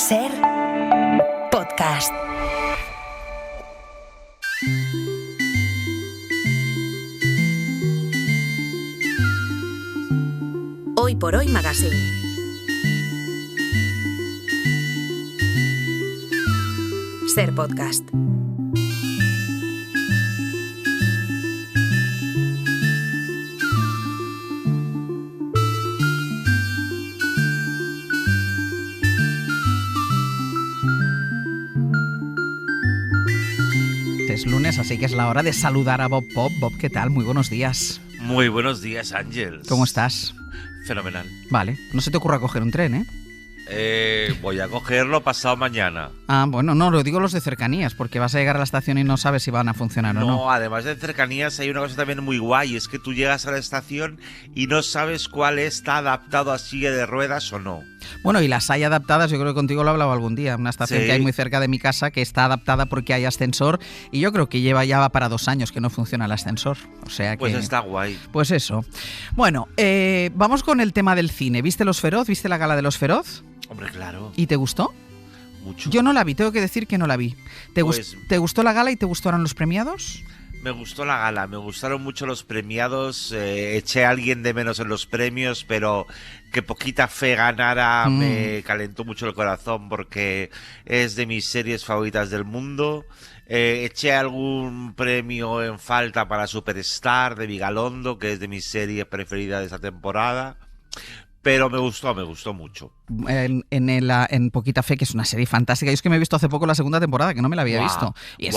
Ser podcast. Hoy por Hoy Magazine. Ser podcast. Es lunes, así que es la hora de saludar a Bob Pop. Bob, ¿qué tal? Muy buenos días. Muy buenos días, Ángels. ¿Cómo estás? Fenomenal. Vale, no se te ocurra coger un tren, ¿eh? Voy a cogerlo pasado mañana. Ah, bueno, no, lo digo los de cercanías, porque vas a llegar a la estación y no sabes si van a funcionar o no. No, además de cercanías hay una cosa también muy guay, es que tú llegas a la estación y no sabes cuál está adaptado a silla de ruedas o no. Bueno, y las hay adaptadas, yo creo que contigo lo he hablado algún día, una estación Sí. que hay muy cerca de mi casa que está adaptada porque hay ascensor y yo creo que ya va para 2 años que no funciona el ascensor, o sea que... Pues está guay. Pues eso. Bueno, vamos con el tema del cine. ¿Viste Los Feroz? ¿Viste la gala de Los Feroz? Hombre, claro. ¿Y te gustó? Mucho. Yo no la vi, tengo que decir que no la vi. ¿Te gustó la gala y te gustaron los premiados? Me gustó la gala, me gustaron mucho los premiados, eché a alguien de menos en los premios, pero que Poquita Fe ganara me calentó mucho el corazón porque es de mis series favoritas del mundo. Eché algún premio en falta para Superstar de Vigalondo, que es de mis series preferidas de esta temporada. Pero me gustó mucho. En Poquita Fe, que es una serie fantástica. Yo es que me he visto hace poco la segunda temporada, que no me la había visto. Y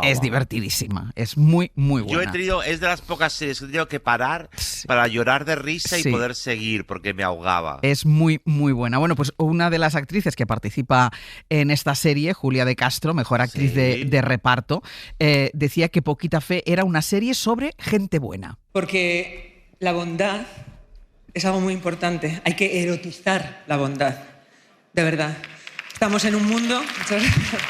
es divertidísima. Es muy, muy buena. Es de las pocas series que he tenido que parar para llorar de risa y poder seguir, porque me ahogaba. Es muy, muy buena. Bueno, pues una de las actrices que participa en esta serie, Julia de Castro, mejor actriz de reparto, decía que Poquita Fe era una serie sobre gente buena. Porque la bondad es algo muy importante. Hay que erotizar la bondad. De verdad. Estamos en un mundo... Muchas gracias.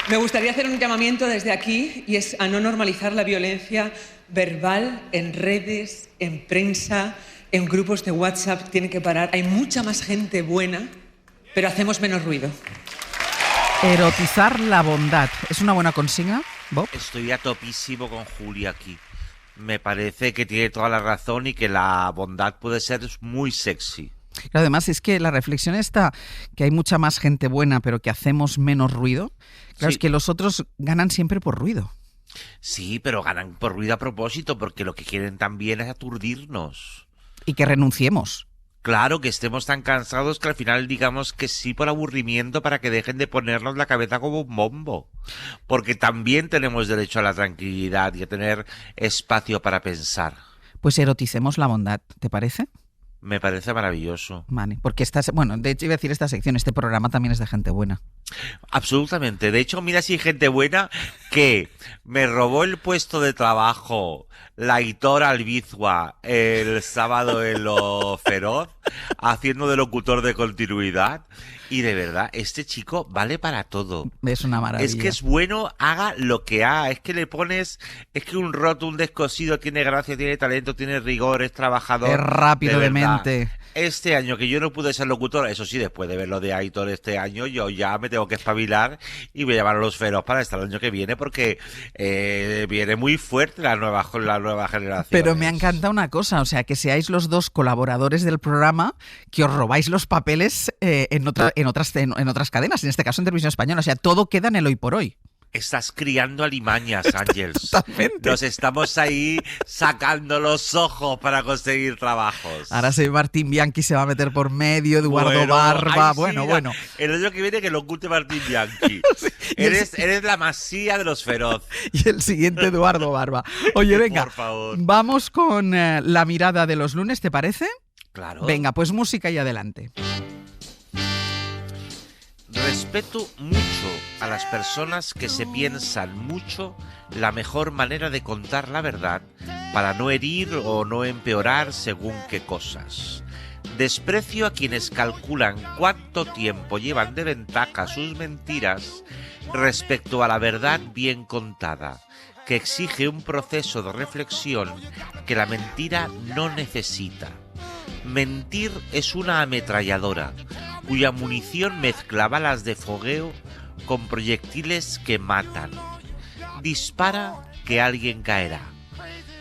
Me gustaría hacer un llamamiento desde aquí y es a no normalizar la violencia verbal en redes, en prensa, en grupos de WhatsApp. Tiene que parar. Hay mucha más gente buena, pero hacemos menos ruido. Erotizar la bondad. ¿Es una buena consigna, Bob? Estoy a topísimo con Julia aquí. Me parece que tiene toda la razón y que la bondad puede ser muy sexy. Pero además es que la reflexión está que hay mucha más gente buena, pero que hacemos menos ruido. Claro, Sí. es que los otros ganan siempre por ruido. Sí, pero ganan por ruido a propósito, porque lo que quieren también es aturdirnos. Y que renunciemos. Claro, que estemos tan cansados que al final digamos que sí por aburrimiento para que dejen de ponernos la cabeza como un bombo. Porque también tenemos derecho a la tranquilidad y a tener espacio para pensar. Pues eroticemos la bondad, ¿te parece? Me parece maravilloso. Vale, porque de hecho iba a decir esta sección, este programa también es de gente buena. Absolutamente. De hecho, mira si hay gente buena que me robó el puesto de trabajo la Aitor Albizua el sábado en Lo Feroz, haciendo de locutor de continuidad. Y de verdad, este chico vale para todo. Es una maravilla. Es que es bueno, haga lo que haga. Es que le pones, es que un roto, un descosido, tiene gracia, tiene talento, tiene rigor, es trabajador. Es rápido de verdad. mente. Este año que yo no pude ser locutor, eso sí, después de ver lo de Aitor este año, yo ya me tengo que espabilar y voy a llamar a Los Feroz para estar el año que viene porque viene muy fuerte la nueva generación. Pero me encanta una cosa, o sea, que seáis los dos colaboradores del programa que os robáis los papeles en otras cadenas, en este caso en Televisión Española. O sea, todo queda en el Hoy por Hoy. Estás criando alimañas, Ángels. Totalmente. Nos estamos ahí sacando los ojos para conseguir trabajos. Ahora Martín Bianchi se va a meter por medio, Eduardo Barba. Ay, sí, bueno. El año que viene que lo oculte Martín Bianchi. Sí, eres la masía de Los Feroz. Y el siguiente Eduardo Barba. Oye, venga, Por favor. vamos con la mirada de los lunes, ¿te parece? Claro. Venga, pues música y adelante. Respeto mucho a las personas que se piensan mucho la mejor manera de contar la verdad para no herir o no empeorar según qué cosas. Desprecio a quienes calculan cuánto tiempo llevan de ventaja sus mentiras respecto a la verdad bien contada, que exige un proceso de reflexión que la mentira no necesita. Mentir es una ametralladora, cuya munición mezcla balas de fogueo con proyectiles que matan. Dispara que alguien caerá.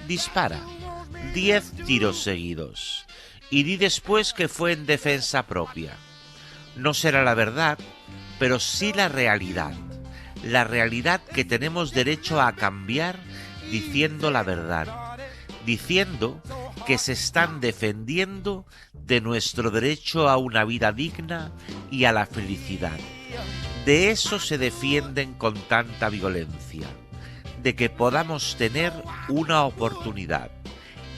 Dispara 10 tiros seguidos y di después que fue en defensa propia. No será la verdad, pero sí la realidad que tenemos derecho a cambiar diciendo la verdad, diciendo que se están defendiendo de nuestro derecho a una vida digna y a la felicidad. De eso se defienden con tanta violencia, de que podamos tener una oportunidad.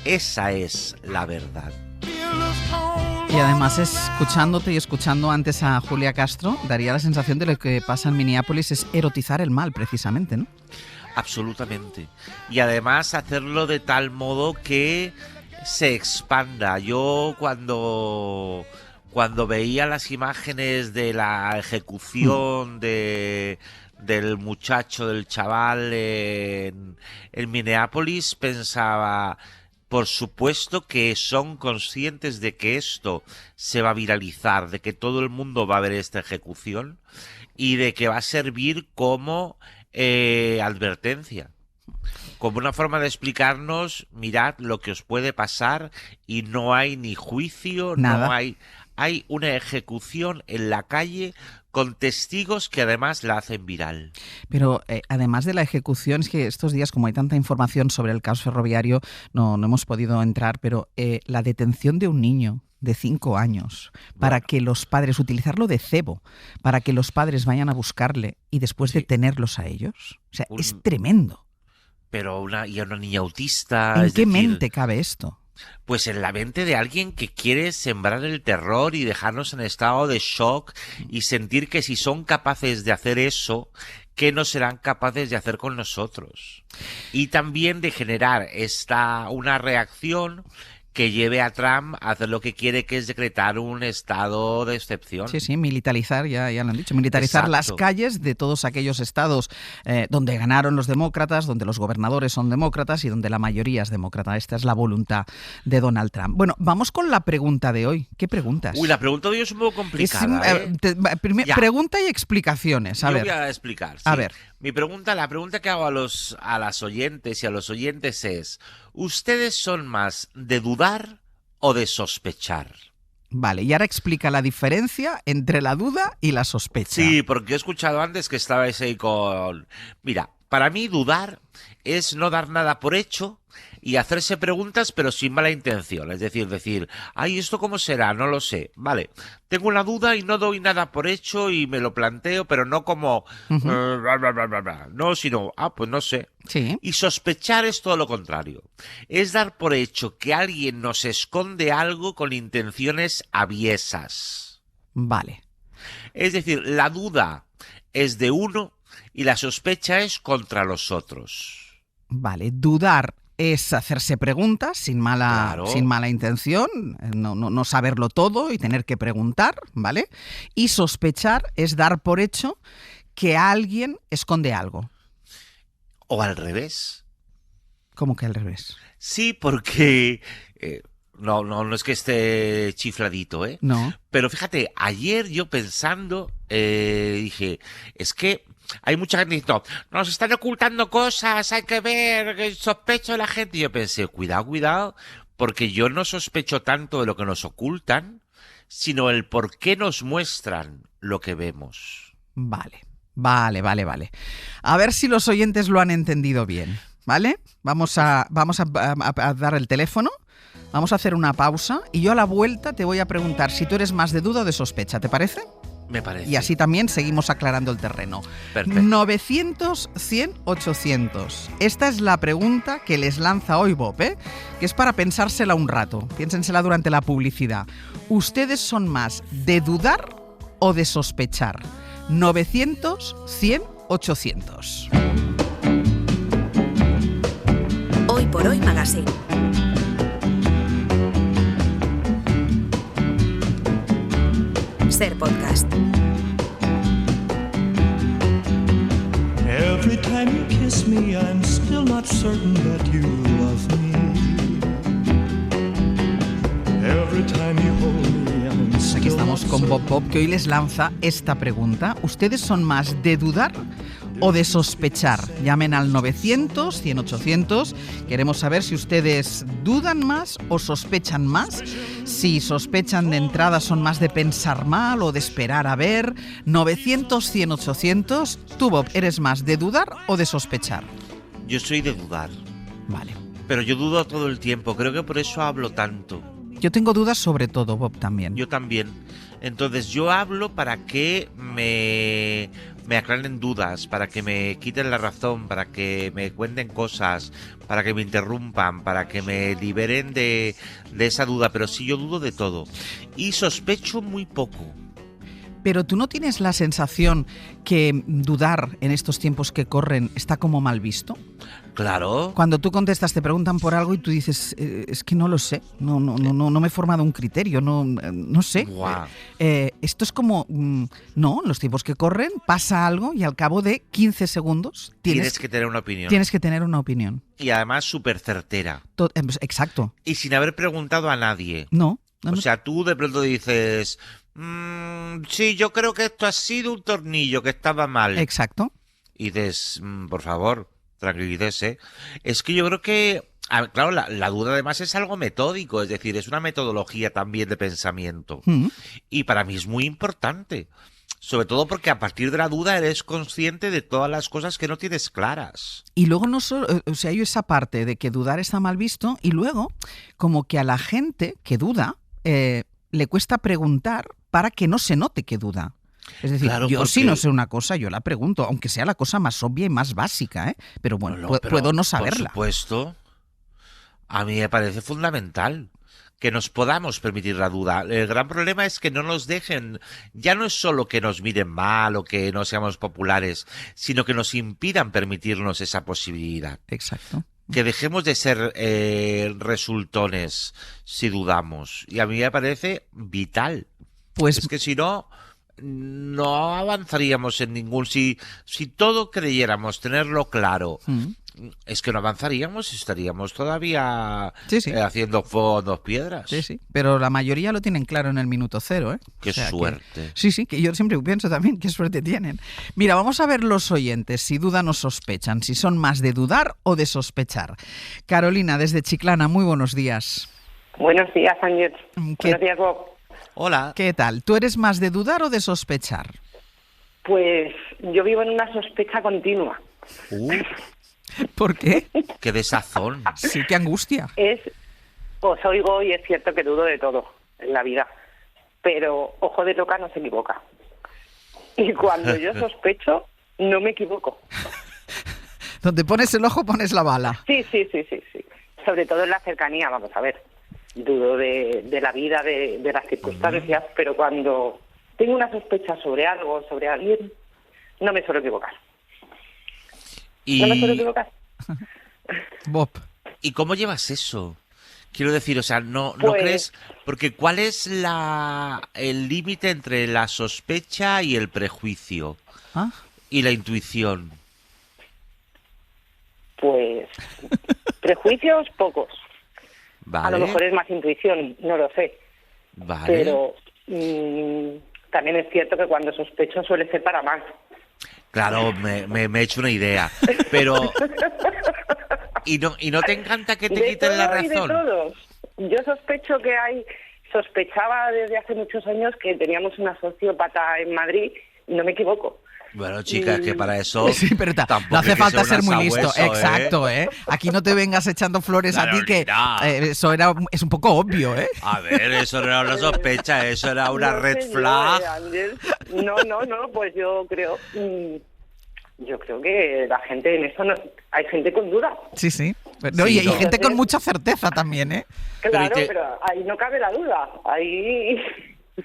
Esa es la verdad. Y además, escuchándote y escuchando antes a Julia Castro, daría la sensación de lo que pasa en Minneapolis es erotizar el mal, precisamente, ¿no? Absolutamente. Y además hacerlo de tal modo que se expanda. Yo cuando veía las imágenes de la ejecución del muchacho, del chaval en Minneapolis, pensaba, por supuesto que son conscientes de que esto se va a viralizar, de que todo el mundo va a ver esta ejecución y de que va a servir como advertencia, como una forma de explicarnos, mirad lo que os puede pasar y no hay ni juicio, nada. No hay una ejecución en la calle con testigos que además la hacen viral. Pero además de la ejecución, es que estos días, como hay tanta información sobre el caos ferroviario, no hemos podido entrar, pero la detención de un niño de 5 años para que los padres, utilizarlo de cebo, para que los padres vayan a buscarle y después detenerlos a ellos. O sea, es tremendo. Pero una niña autista... ¿En qué mente cabe esto? Pues en la mente de alguien que quiere sembrar el terror y dejarnos en estado de shock y sentir que si son capaces de hacer eso, ¿qué no serán capaces de hacer con nosotros? Y también de generar una reacción que lleve a Trump a hacer lo que quiere, que es decretar un estado de excepción. Sí, militarizar, ya lo han dicho, militarizar las calles de todos aquellos estados donde ganaron los demócratas, donde los gobernadores son demócratas y donde la mayoría es demócrata. Esta es la voluntad de Donald Trump. Bueno, vamos con la pregunta de hoy. ¿Qué preguntas? La pregunta de hoy es un poco complicada. Pregunta y explicaciones. Yo voy a explicar. Sí. A ver. La pregunta que hago a las oyentes y a los oyentes es: ¿ustedes son más de dudar o de sospechar? Vale, y ahora explica la diferencia entre la duda y la sospecha. Sí, porque he escuchado antes que estabais ahí con... Mira, para mí dudar es no dar nada por hecho y hacerse preguntas pero sin mala intención. Es decir, ay, ¿esto cómo será? No lo sé. Vale, tengo una duda y no doy nada por hecho y me lo planteo, pero no como... No, sino, pues no sé. Sí. Y sospechar es todo lo contrario. Es dar por hecho que alguien nos esconde algo con intenciones aviesas. Vale. Es decir, la duda es de uno y la sospecha es contra los otros. Vale, dudar es hacerse preguntas sin mala intención, no saberlo todo y tener que preguntar, ¿vale? Y sospechar es dar por hecho que alguien esconde algo. O al revés. ¿Cómo que al revés? Sí, porque... No es que esté chifladito, ¿eh? No. Pero fíjate, ayer yo pensando, dije, es que hay mucha gente diciendo, nos están ocultando cosas, hay que ver, sospecho de la gente. Y yo pensé, cuidado, porque yo no sospecho tanto de lo que nos ocultan, sino el por qué nos muestran lo que vemos. Vale. A ver si los oyentes lo han entendido bien, ¿vale? Vamos a dar el teléfono. Vamos a hacer una pausa y yo a la vuelta te voy a preguntar si tú eres más de duda o de sospecha, ¿te parece? Me parece. Y así también seguimos aclarando el terreno. Perfecto. 900-100-800. Esta es la pregunta que les lanza hoy Bob, que es para pensársela un rato. Piénsensela durante la publicidad. ¿Ustedes son más de dudar o de sospechar? 900-100-800. Hoy por Hoy Magazine. Ser podcast. Every time you kiss me, I'm still not certain that you love me. Every time Vamos con Bob, que hoy les lanza esta pregunta. ¿Ustedes son más de dudar o de sospechar? Llamen al 900-100-800. Queremos saber si ustedes dudan más o sospechan más. Si sospechan de entrada, son más de pensar mal o de esperar a ver. 900-100-800. Tú, Bob, ¿eres más de dudar o de sospechar? Yo soy de dudar. Vale. Pero yo dudo todo el tiempo. Creo que por eso hablo tanto. Yo tengo dudas sobre todo, Bob, también. Yo también. Entonces yo hablo para que me aclaren dudas, para que me quiten la razón, para que me cuenten cosas, para que me interrumpan, para que me liberen de esa duda. Pero sí, yo dudo de todo. Y sospecho muy poco. Pero ¿tú no tienes la sensación que dudar en estos tiempos que corren está como mal visto? Claro. Cuando tú contestas, te preguntan por algo y tú dices, es que no lo sé, no me he formado un criterio, no sé. Buah. Esto es como, no, en los tiempos que corren pasa algo y al cabo de 15 segundos Tienes que tener una opinión. Tienes que tener una opinión. Y además súper certera. Exacto. Y sin haber preguntado a nadie. No. O sea, tú de pronto dices, sí, yo creo que esto ha sido un tornillo que estaba mal. Exacto. Y dices, por favor, tranquilícese. Es que yo creo que, claro, la duda además es algo metódico, es decir, es una metodología también de pensamiento. Y para mí es muy importante. Sobre todo porque a partir de la duda eres consciente de todas las cosas que no tienes claras. Y luego no solo, o sea, hay esa parte de que dudar está mal visto y luego como que a la gente que duda le cuesta preguntar para que no se note que duda. Es decir, claro, yo porque... si no sé una cosa, yo la pregunto, aunque sea la cosa más obvia y más básica, ¿eh? Pero bueno, No, puedo no saberla. Por supuesto, a mí me parece fundamental que nos podamos permitir la duda. El gran problema es que no nos dejen, ya no es solo que nos miren mal o que no seamos populares, sino que nos impidan permitirnos esa posibilidad. Exacto. Que dejemos de ser resultones si dudamos. Y a mí me parece vital. Pues es que si no, no avanzaríamos en ningún... Si todo creyéramos tenerlo claro, es que no avanzaríamos, estaríamos todavía haciendo fuego en 2 piedras. Sí, sí. Pero la mayoría lo tienen claro en el minuto cero, ¿eh? Qué suerte. Sí, que yo siempre pienso también qué suerte tienen. Mira, vamos a ver los oyentes, si dudan o sospechan, si son más de dudar o de sospechar. Carolina, desde Chiclana, muy buenos días. Buenos días, Ángel. Buenos días, Bob. Hola. ¿Qué tal? ¿Tú eres más de dudar o de sospechar? Pues yo vivo en una sospecha continua. ¿Por qué? ¡Qué desazón! Sí, qué angustia. Os oigo y es cierto que dudo de todo en la vida, pero ojo de loca no se equivoca. Y cuando yo sospecho, no me equivoco. Donde pones el ojo, pones la bala. Sí. Sobre todo en la cercanía, vamos a ver. Dudo de la vida, de las circunstancias, pero cuando tengo una sospecha sobre algo, sobre alguien, no me suelo equivocar. No me suelo equivocar. Bob. ¿Y cómo llevas eso? Quiero decir, o sea, ¿no crees? Porque ¿cuál es el límite entre la sospecha y el prejuicio? Y la intuición. Pues prejuicios pocos. Vale. A lo mejor es más intuición, no lo sé. Vale. Pero también es cierto que cuando sospecho suele ser para mal. Claro, me he hecho una idea. Pero... ¿Y no te encanta que te quiten la razón? De todos. Yo sospecho que sospechaba desde hace muchos años que teníamos una sociópata en Madrid y no me equivoco. Bueno, chicas, que para eso sí, pero no hace falta ser muy listo. Exacto, ¿eh? Aquí no te vengas echando flores a ti, que eso es un poco obvio, ¿eh? A ver, eso no era una sospecha, eso era una red flag. No, pues yo creo que la gente en eso hay gente con duda. Sí. No, y hay gente con mucha certeza también, ¿eh? Claro, pero ahí no cabe la duda. Ahí...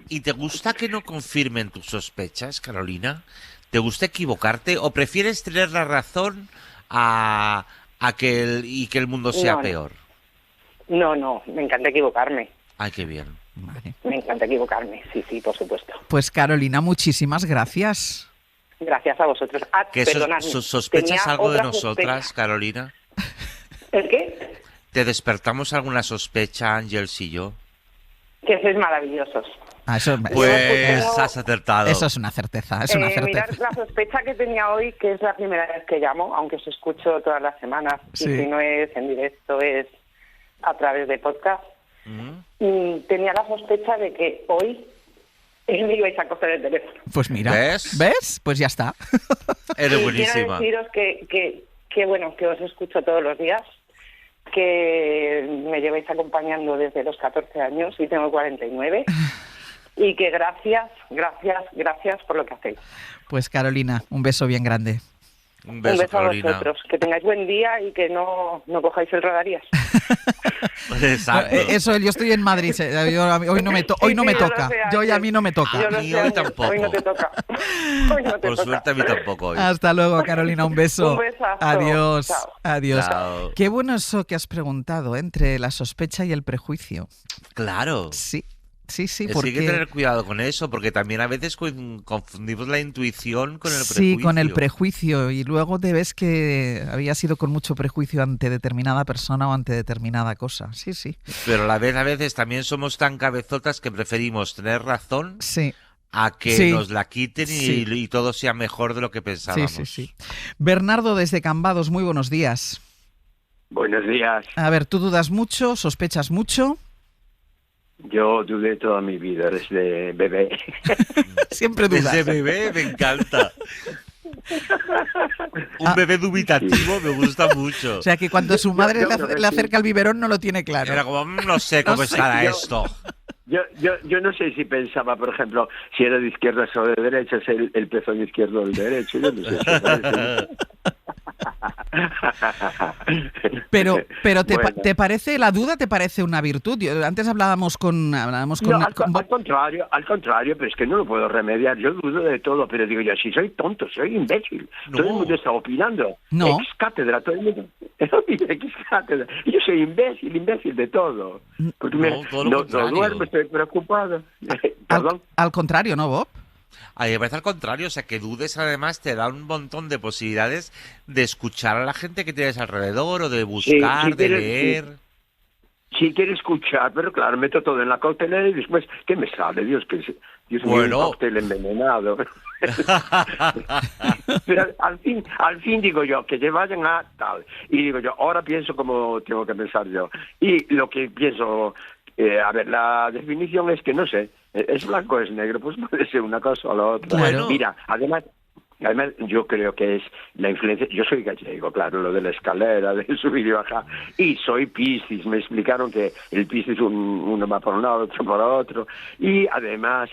¿Y te gusta que no confirmen tus sospechas, Carolina? ¿Te gusta equivocarte o prefieres tener la razón y que el mundo sea peor? No, me encanta equivocarme. Ay, qué bien. Vale. Me encanta equivocarme, sí, por supuesto. Pues Carolina, muchísimas gracias. Gracias a vosotros. ¿Sospechas algo de nosotras, Carolina? ¿El qué? ¿Te despertamos alguna sospecha, Ángels y yo? Que sois maravillosos. Eso, Pues has acertado. eso es una certeza, es una certeza. Mirad, la sospecha que tenía hoy, que es la primera vez que llamo, aunque os escucho todas las semanas, Sí. y si no es en directo, es a través de podcast, Mm. tenía la sospecha de que hoy me ibais a coger el teléfono. Pues mira, ¿Ves? Pues ya está. Eres Y buenísima. quiero deciros que bueno, que os escucho todos los días, que me lleváis acompañando desde los 14 años y tengo 49, y que gracias por lo que hacéis. Pues Carolina, un beso bien grande. Un Un beso, beso a Carolina. vosotros, que tengáis buen día y que no cojáis el Rodarías. Exacto. Eso, yo estoy en Madrid. Hoy no me, hoy no me Sí, yo lo toca. sé, Yo y a Ángel. mí no me toca. Yo lo mí sé, hoy Ángel, tampoco. Hoy no te toca. Hoy no te Por toca. suerte a mí tampoco hoy. Hasta luego, Carolina. Un beso. Un besazo. Adiós. Chao. Adiós. Chao. Qué bueno eso que has preguntado, entre la sospecha y el prejuicio. Claro. Sí, Sí, porque... hay que tener cuidado con eso, porque también a veces confundimos la intuición con el Sí, prejuicio. con el prejuicio. Y luego te ves que había sido con mucho prejuicio ante determinada persona o ante determinada cosa. Sí, sí. Pero a veces también somos tan cabezotas que preferimos tener razón Sí, a que Sí. nos la quiten Sí. y todo sea mejor de lo que sí, pensábamos. sí. Bernardo desde Cambados, muy buenos días. Buenos días. A ver, ¿tú dudas mucho? ¿Sospechas mucho? Yo dudé toda mi vida desde bebé. Siempre dudas. Ese bebé me encanta. Un bebé dubitativo me gusta mucho. O sea, que cuando su madre Yo le creo que le sí. acerca el biberón no lo tiene claro. Era como, no sé cómo No sé, estará yo- esto. Yo no sé si pensaba, por ejemplo, si era de izquierda o de derecha, es el pezón izquierdo o el derecho. Yo no sé. Pero Bueno. ¿te parece, la duda te parece una virtud? Antes hablábamos con No, al contrario, pero es que no lo puedo remediar. Yo dudo de todo, pero digo yo, si soy tonto, soy imbécil. No. Todo el mundo está opinando. No. Ex cátedra, todo el mundo. Ex cátedra. Y yo soy imbécil de todo. Porque No, todo lo no contrario. duermo, estoy preocupado. Perdón. al contrario, ¿no, Bob? A mí me parece al contrario, o sea, que dudes además te da un montón de posibilidades de escuchar a la gente que tienes alrededor o de buscar, sí, de pero- leer. Sí quiero escuchar, pero claro, meto todo en la cautelera y después, ¿qué me sale? Dios mío, Bueno. un cóctel envenenado. Pero al fin digo yo, que se vayan a tal. Y digo yo, ahora pienso como tengo que pensar yo. Y lo que pienso, a ver, la definición es que no sé, es blanco o es negro, pues puede ser una cosa o la otra. Bueno. Mira, además, yo creo que es la influencia. Yo soy gallego, claro, lo de la escalera, de subir y bajar. Y soy Piscis. Me explicaron que el Piscis uno va por un lado, otro por otro. Y además,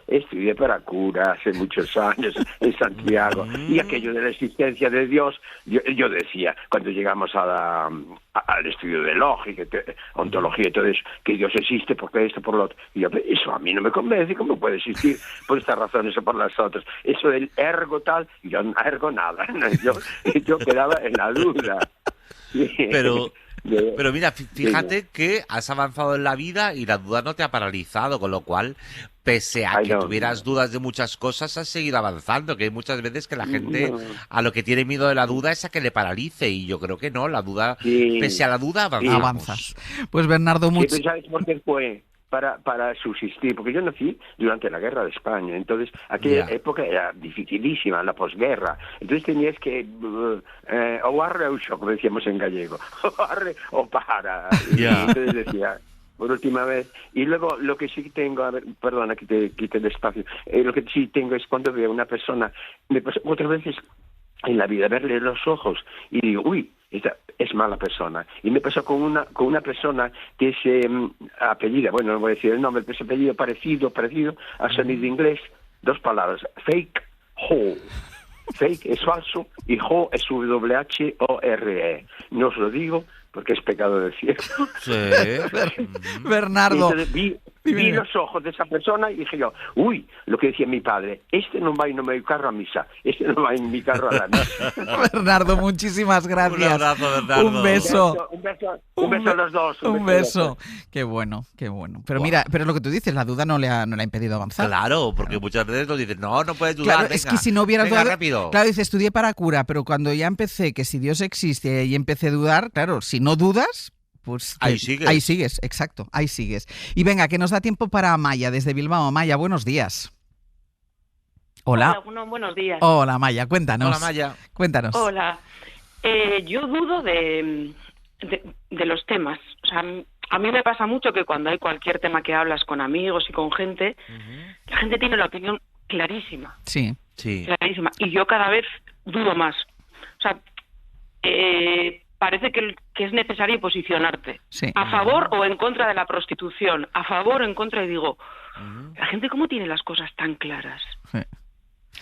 estudié para cura hace muchos años en Santiago. Y aquello de la existencia de Dios, yo decía, cuando llegamos al estudio de lógica, ontología y todo eso, que Dios existe porque esto, por lo otro. Y yo, eso a mí no me convence, ¿cómo puede existir por estas razones o por las otras? Eso del ergo tal, yo no ergo nada. Yo quedaba en la duda. Pero mira, fíjate que has avanzado en la vida y la duda no te ha paralizado, con lo cual, pese a que tuvieras dudas de muchas cosas, has seguido avanzando, que hay muchas veces que la gente a lo que tiene miedo de la duda es a que le paralice, y yo creo que no, la duda, pese a la duda, Avanzas. Pues Bernardo, mucho... Sí, ¿sabes por qué fue? Para subsistir, porque yo nací durante la guerra de España, entonces aquella época era dificilísima, la posguerra, entonces tenías que o arre o shock, como decíamos en gallego, o arre o para, y entonces decía, por última vez, y luego lo que sí tengo, a ver, perdona que te quite el espacio, lo que sí tengo es cuando veo a una persona, me pasa otras veces en la vida verle los ojos y digo, uy, esta es mala persona. Y me pasó con una persona que se apellida, bueno, no voy a decir el nombre, pero ese apellido parecido a sonido inglés, 2 palabras, fake Ho. Fake es falso y Ho es W-H-O-R-E. No os lo digo porque es pecado decir. Sí. Bernardo. Entonces, vi los ojos de esa persona y dije yo, uy, lo que decía mi padre, este no va en mi carro a misa, este no va en mi carro a la misa. Bernardo, muchísimas gracias. Un abrazo, Bernardo. Un beso. Un beso a los dos. Un beso. Qué bueno, qué bueno. Pero mira, pero lo que tú dices, la duda no le ha impedido avanzar. Claro, porque muchas veces nos dicen, no puedes dudar, Claro, venga, es que si no hubieras venga, dudado, rápido. claro, dice, estudié para cura, pero cuando ya empecé que si Dios existe y empecé a dudar, claro, si no dudas, pues ahí sigues. Ahí sigues, exacto, ahí sigues. Y venga, que nos da tiempo para Maya, desde Bilbao. Maya, buenos días. Hola. Hola, buenos días. Hola, Maya, cuéntanos. Hola, Maya. Cuéntanos. Hola. Yo dudo de los temas. O sea, a mí me pasa mucho que cuando hay cualquier tema que hablas con amigos y con gente, la gente tiene la opinión clarísima. Sí. Clarísima. Y yo cada vez dudo más. O sea, parece que es necesario posicionarte. Sí. A favor o en contra de la prostitución. A favor o en contra. Y digo, la gente cómo tiene las cosas tan claras. Sí.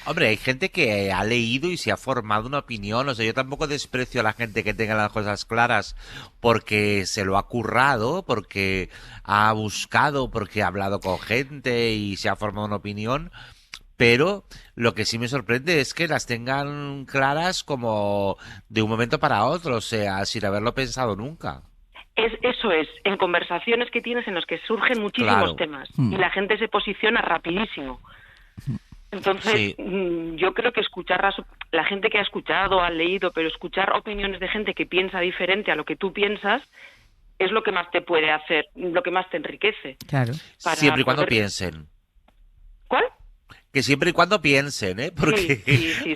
Hombre, hay gente que ha leído y se ha formado una opinión. O sea, yo tampoco desprecio a la gente que tenga las cosas claras porque se lo ha currado, porque ha buscado, porque ha hablado con gente y se ha formado una opinión. Pero lo que sí me sorprende es que las tengan claras como de un momento para otro, o sea, sin haberlo pensado nunca. Eso es, en conversaciones que tienes en los que surgen muchísimos temas y la gente se posiciona rapidísimo. Entonces, yo creo que escuchar la gente que ha escuchado, ha leído, pero escuchar opiniones de gente que piensa diferente a lo que tú piensas es lo que más te puede hacer, lo que más te enriquece. Claro. Siempre y cuando piensen. ¿Cuál? Que siempre y cuando piensen, ¿eh? Porque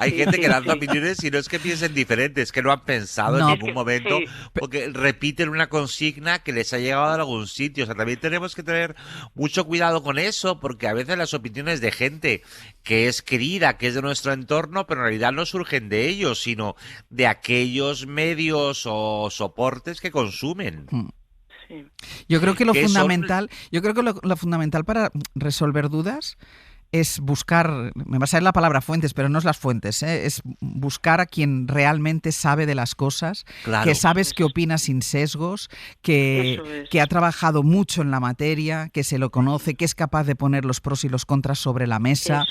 hay gente que lanza opiniones y no es que piensen diferentes, es que no han pensado en ningún momento, porque repiten una consigna que les ha llegado de algún sitio. O sea, también tenemos que tener mucho cuidado con eso, porque a veces las opiniones de gente que es querida, que es de nuestro entorno, pero en realidad no surgen de ellos, sino de aquellos medios o soportes que consumen. Yo creo que lo fundamental para resolver dudas es buscar, me va a salir la palabra fuentes, pero no es las fuentes, es buscar a quien realmente sabe de las cosas, que sabes que opina sin sesgos, que ha trabajado mucho en la materia, que se lo conoce, que es capaz de poner los pros y los contras sobre la mesa.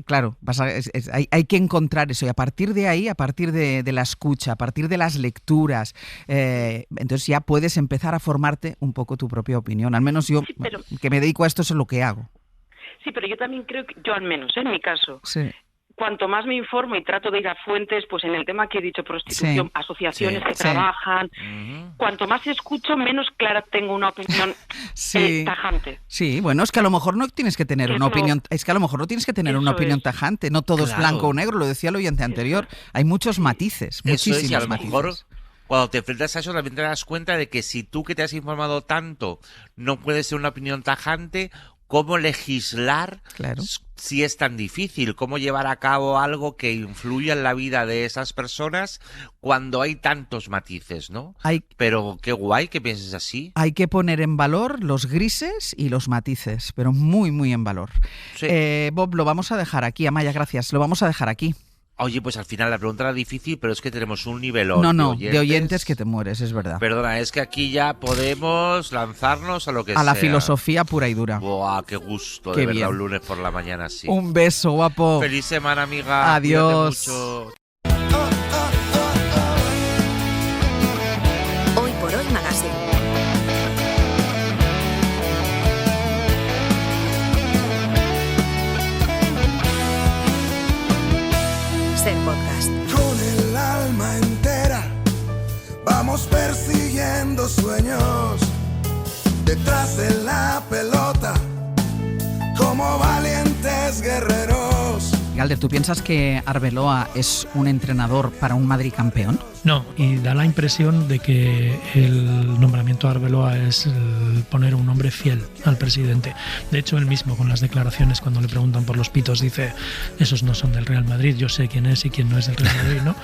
Claro, hay que encontrar eso y a partir de ahí, a partir de la escucha, a partir de las lecturas, entonces ya puedes empezar a formarte un poco tu propia opinión. Al menos yo, que me dedico a esto, eso es lo que hago. Sí, pero yo también creo que, yo al menos, en mi caso, cuanto más me informo y trato de ir a fuentes, pues en el tema que he dicho, prostitución, asociaciones que trabajan, cuanto más escucho, menos clara tengo una opinión tajante. Sí, bueno, es que a lo mejor no tienes que tener una opinión, una opinión tajante, no todo es blanco o negro, lo decía el oyente anterior, hay muchos matices, muchísimos y a lo matices. mejor, cuando te enfrentas a eso también te das cuenta de que si tú que te has informado tanto no puedes ser una opinión tajante, ¿cómo legislar si es tan difícil? ¿Cómo llevar a cabo algo que influya en la vida de esas personas cuando hay tantos matices, ¿no? Pero qué guay que pienses así. Hay que poner en valor los grises y los matices, pero muy, muy en valor. Bob, lo vamos a dejar aquí. Amaya, gracias. Lo vamos a dejar aquí. Oye, pues al final la pregunta era difícil, pero es que tenemos un nivelón de oyentes que te mueres, es verdad. Perdona, es que aquí ya podemos lanzarnos a lo que sea. A la filosofía pura y dura. Buah, qué gusto, qué de verdad, bien. un lunes por la mañana, sí. Un beso, guapo. Feliz semana, amiga. Adiós. Cuídate mucho. Hoy por Hoy Magazine. Ser podcast. Con el alma entera vamos persiguiendo sueños detrás de la pelota como valientes guerreros. Galder, ¿tú piensas que Arbeloa es un entrenador para un Madrid campeón? No, y da la impresión de que el nombramiento de Arbeloa es poner un hombre fiel al presidente. De hecho, él mismo con las declaraciones cuando le preguntan por los pitos dice: esos no son del Real Madrid, yo sé quién es y quién no es del Real Madrid, ¿no?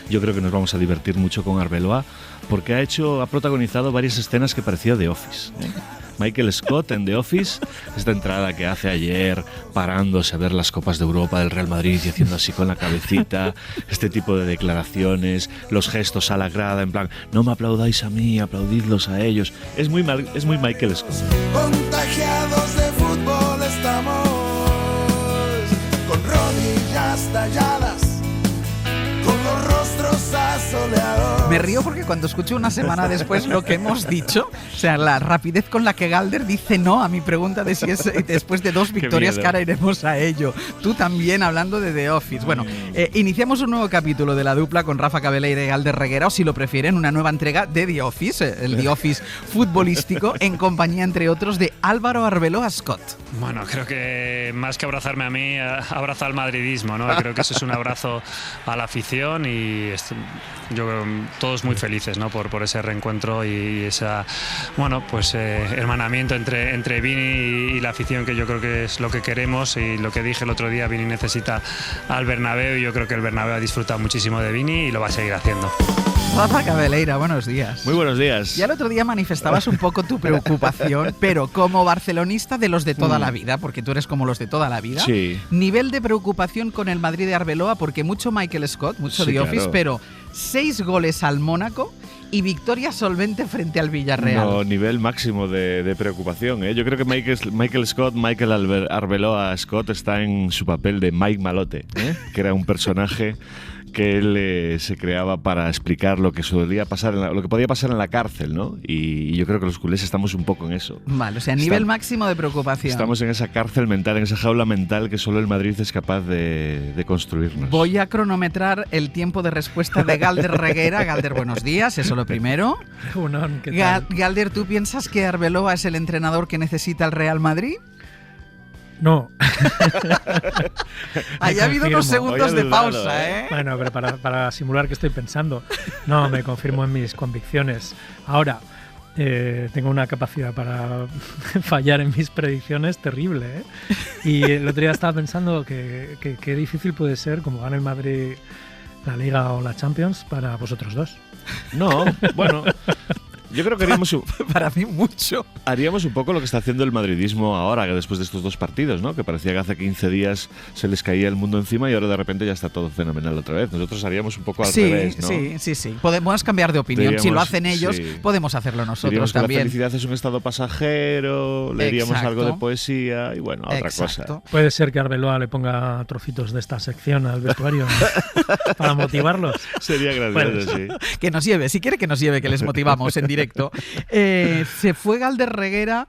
Yo creo que nos vamos a divertir mucho con Arbeloa porque ha protagonizado varias escenas que parecía The Office, ¿eh? Michael Scott en The Office, esta entrada que hace ayer parándose a ver las Copas de Europa del Real Madrid y haciendo así con la cabecita, este tipo de declaraciones, los gestos a la grada en plan, no me aplaudáis a mí, aplaudidlos a ellos. Es muy Michael Scott. Contagiados de fútbol estamos, con rodillas talladas, con los rostros asoleados. Me río porque cuando escucho una semana después lo que hemos dicho, o sea, la rapidez con la que Galder dice no a mi pregunta de si es después de 2 victorias que ahora iremos a ello. Tú también hablando de The Office. Bueno, iniciamos un nuevo capítulo de la dupla con Rafa Cabeleira y Galder Reguera, o si lo prefieren, una nueva entrega de The Office, el The Office futbolístico, en compañía, entre otros, de Álvaro Arbeloa Scott. Bueno, creo que más que abrazarme a mí, abraza al madridismo, ¿no? Creo que eso es un abrazo a la afición y yo creo todos muy felices, ¿no? por ese reencuentro y esa, bueno, pues hermanamiento entre Vini y la afición, que yo creo que es lo que queremos, y lo que dije el otro día, Vini necesita al Bernabéu y yo creo que el Bernabéu ha disfrutado muchísimo de Vini y lo va a seguir haciendo. Rafa Cabeleira, buenos días. Muy buenos días. Ya el otro día manifestabas un poco tu preocupación, pero como barcelonista de los de toda la vida, porque tú eres como los de toda la vida, sí. Nivel de preocupación con el Madrid de Arbeloa, porque mucho Michael Scott, mucho The Office, pero 6 goles al Mónaco y victoria solvente frente al Villarreal. No, nivel máximo de preocupación, ¿eh? Yo creo que Michael Scott, Michael Arbeloa Scott, está en su papel de Mike Malote, ¿eh? Que era un personaje que él se creaba para explicar lo que solía pasar, lo que podía pasar en la cárcel, ¿no? Y yo creo que los culés estamos un poco en eso. Vale, o sea, nivel máximo de preocupación. Estamos en esa cárcel mental, en esa jaula mental que solo el Madrid es capaz de construirnos. Voy a cronometrar el tiempo de respuesta de Galder Reguera. Galder, buenos días, eso lo primero. Galder, ¿tú piensas que Arbeloa es el entrenador que necesita el Real Madrid? No. Haya habido unos segundos de pausa, ¿eh? Bueno, pero para simular que estoy pensando. No, me confirmo en mis convicciones. Ahora, tengo una capacidad para fallar en mis predicciones terrible, ¿eh? Y el otro día estaba pensando que qué difícil puede ser, como gana el Madrid la Liga o la Champions, para vosotros dos. No, bueno... Yo creo que para mí mucho. Haríamos un poco lo que está haciendo el madridismo ahora, después de estos 2 partidos, ¿no? Que parecía que hace 15 días se les caía el mundo encima y ahora de repente ya está todo fenomenal otra vez. Nosotros haríamos un poco al revés, ¿no? Sí. Podemos cambiar de opinión. Diríamos, si lo hacen ellos, podemos hacerlo nosotros diríamos también. Que la felicidad es un estado pasajero, leeríamos algo de poesía y bueno, otra cosa. Puede ser que Arbeloa le ponga trocitos de esta sección al vestuario para motivarlos. Sería gracioso, sí. Que nos lleve, si quiere que nos lleve, que les motivamos en directo. Se fue Galder Reguera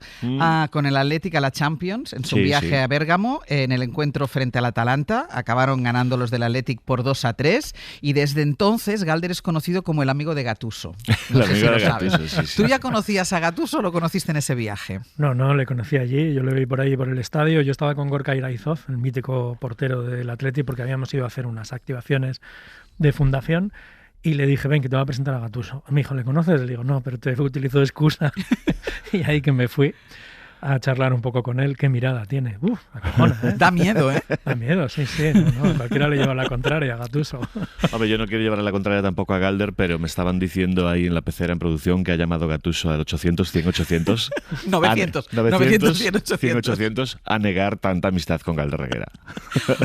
con el Atlético a la Champions en su viaje a Bérgamo, en el encuentro frente al Atalanta. Acabaron ganando los del Athletic por 2-3 y desde entonces Galder es conocido como el amigo de Gattuso. No sé si lo sabes. Sí. ¿Tú ya conocías a Gattuso o lo conociste en ese viaje? No, le conocí allí. Yo le vi por ahí por el estadio. Yo estaba con Gorka Iraizov, el mítico portero del Athletic, porque habíamos ido a hacer unas activaciones de fundación. Y le dije, ven, que te voy a presentar a Gattuso. Me dijo, ¿le conoces? Le digo, no, pero te utilizo de excusa. Y ahí que me fui a charlar un poco con él. Qué mirada tiene. Acojona, ¿eh? Da miedo, ¿eh? Da miedo, sí. No, cualquiera le lleva la contraria a Gattuso. Hombre, yo no quiero llevar la contraria tampoco a Galder, pero me estaban diciendo ahí en la pecera en producción que ha llamado Gattuso al 800, 100, 800. 900, 100, 800. A negar tanta amistad con Galder Reguera.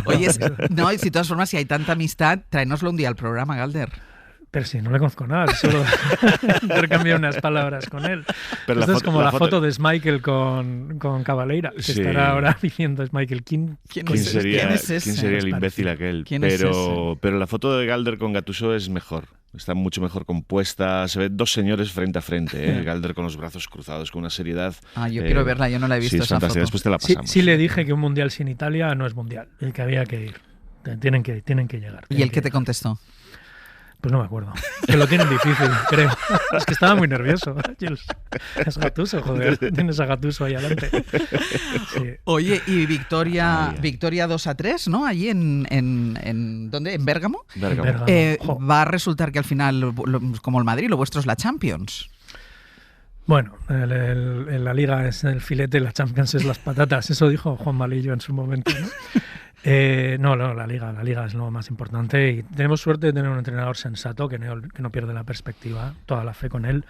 Oye, no, y de todas formas, si hay tanta amistad, tráenos un día al programa, Galder. Pero sí, no le conozco nada, solo intercambié unas palabras con él. Pero esto es como la foto de Schmeichel con Cabaleira, que estará ahora diciendo Schmeichel, ¿quién sería el imbécil aquel? Pero la foto de Galder con Gattuso es mejor. Está mucho mejor compuesta, se ven 2 señores frente a frente, ¿eh? Galder con los brazos cruzados, con una seriedad. Yo quiero verla, yo no la he visto esa foto. Después te la pasamos. Sí, le dije que un mundial sin Italia no es mundial, el que había que ir. Tienen que llegar. ¿Y el que te contestó? Pues no me acuerdo. Que lo tienen difícil, creo. Es que estaba muy nervioso. Es Gattuso, joder. Tienes a Gattuso ahí adelante. Sí. Oye, y victoria 2-3, ¿no? Allí en ¿dónde? ¿En Bérgamo? Bérgamo. Va a resultar que al final, como el Madrid, lo vuestro es la Champions. Bueno, la Liga es el filete, la Champions es las patatas. Eso dijo Juan Malillo en su momento, ¿no? No, la Liga es lo más importante y tenemos suerte de tener un entrenador sensato que no pierde la perspectiva, toda la fe con él.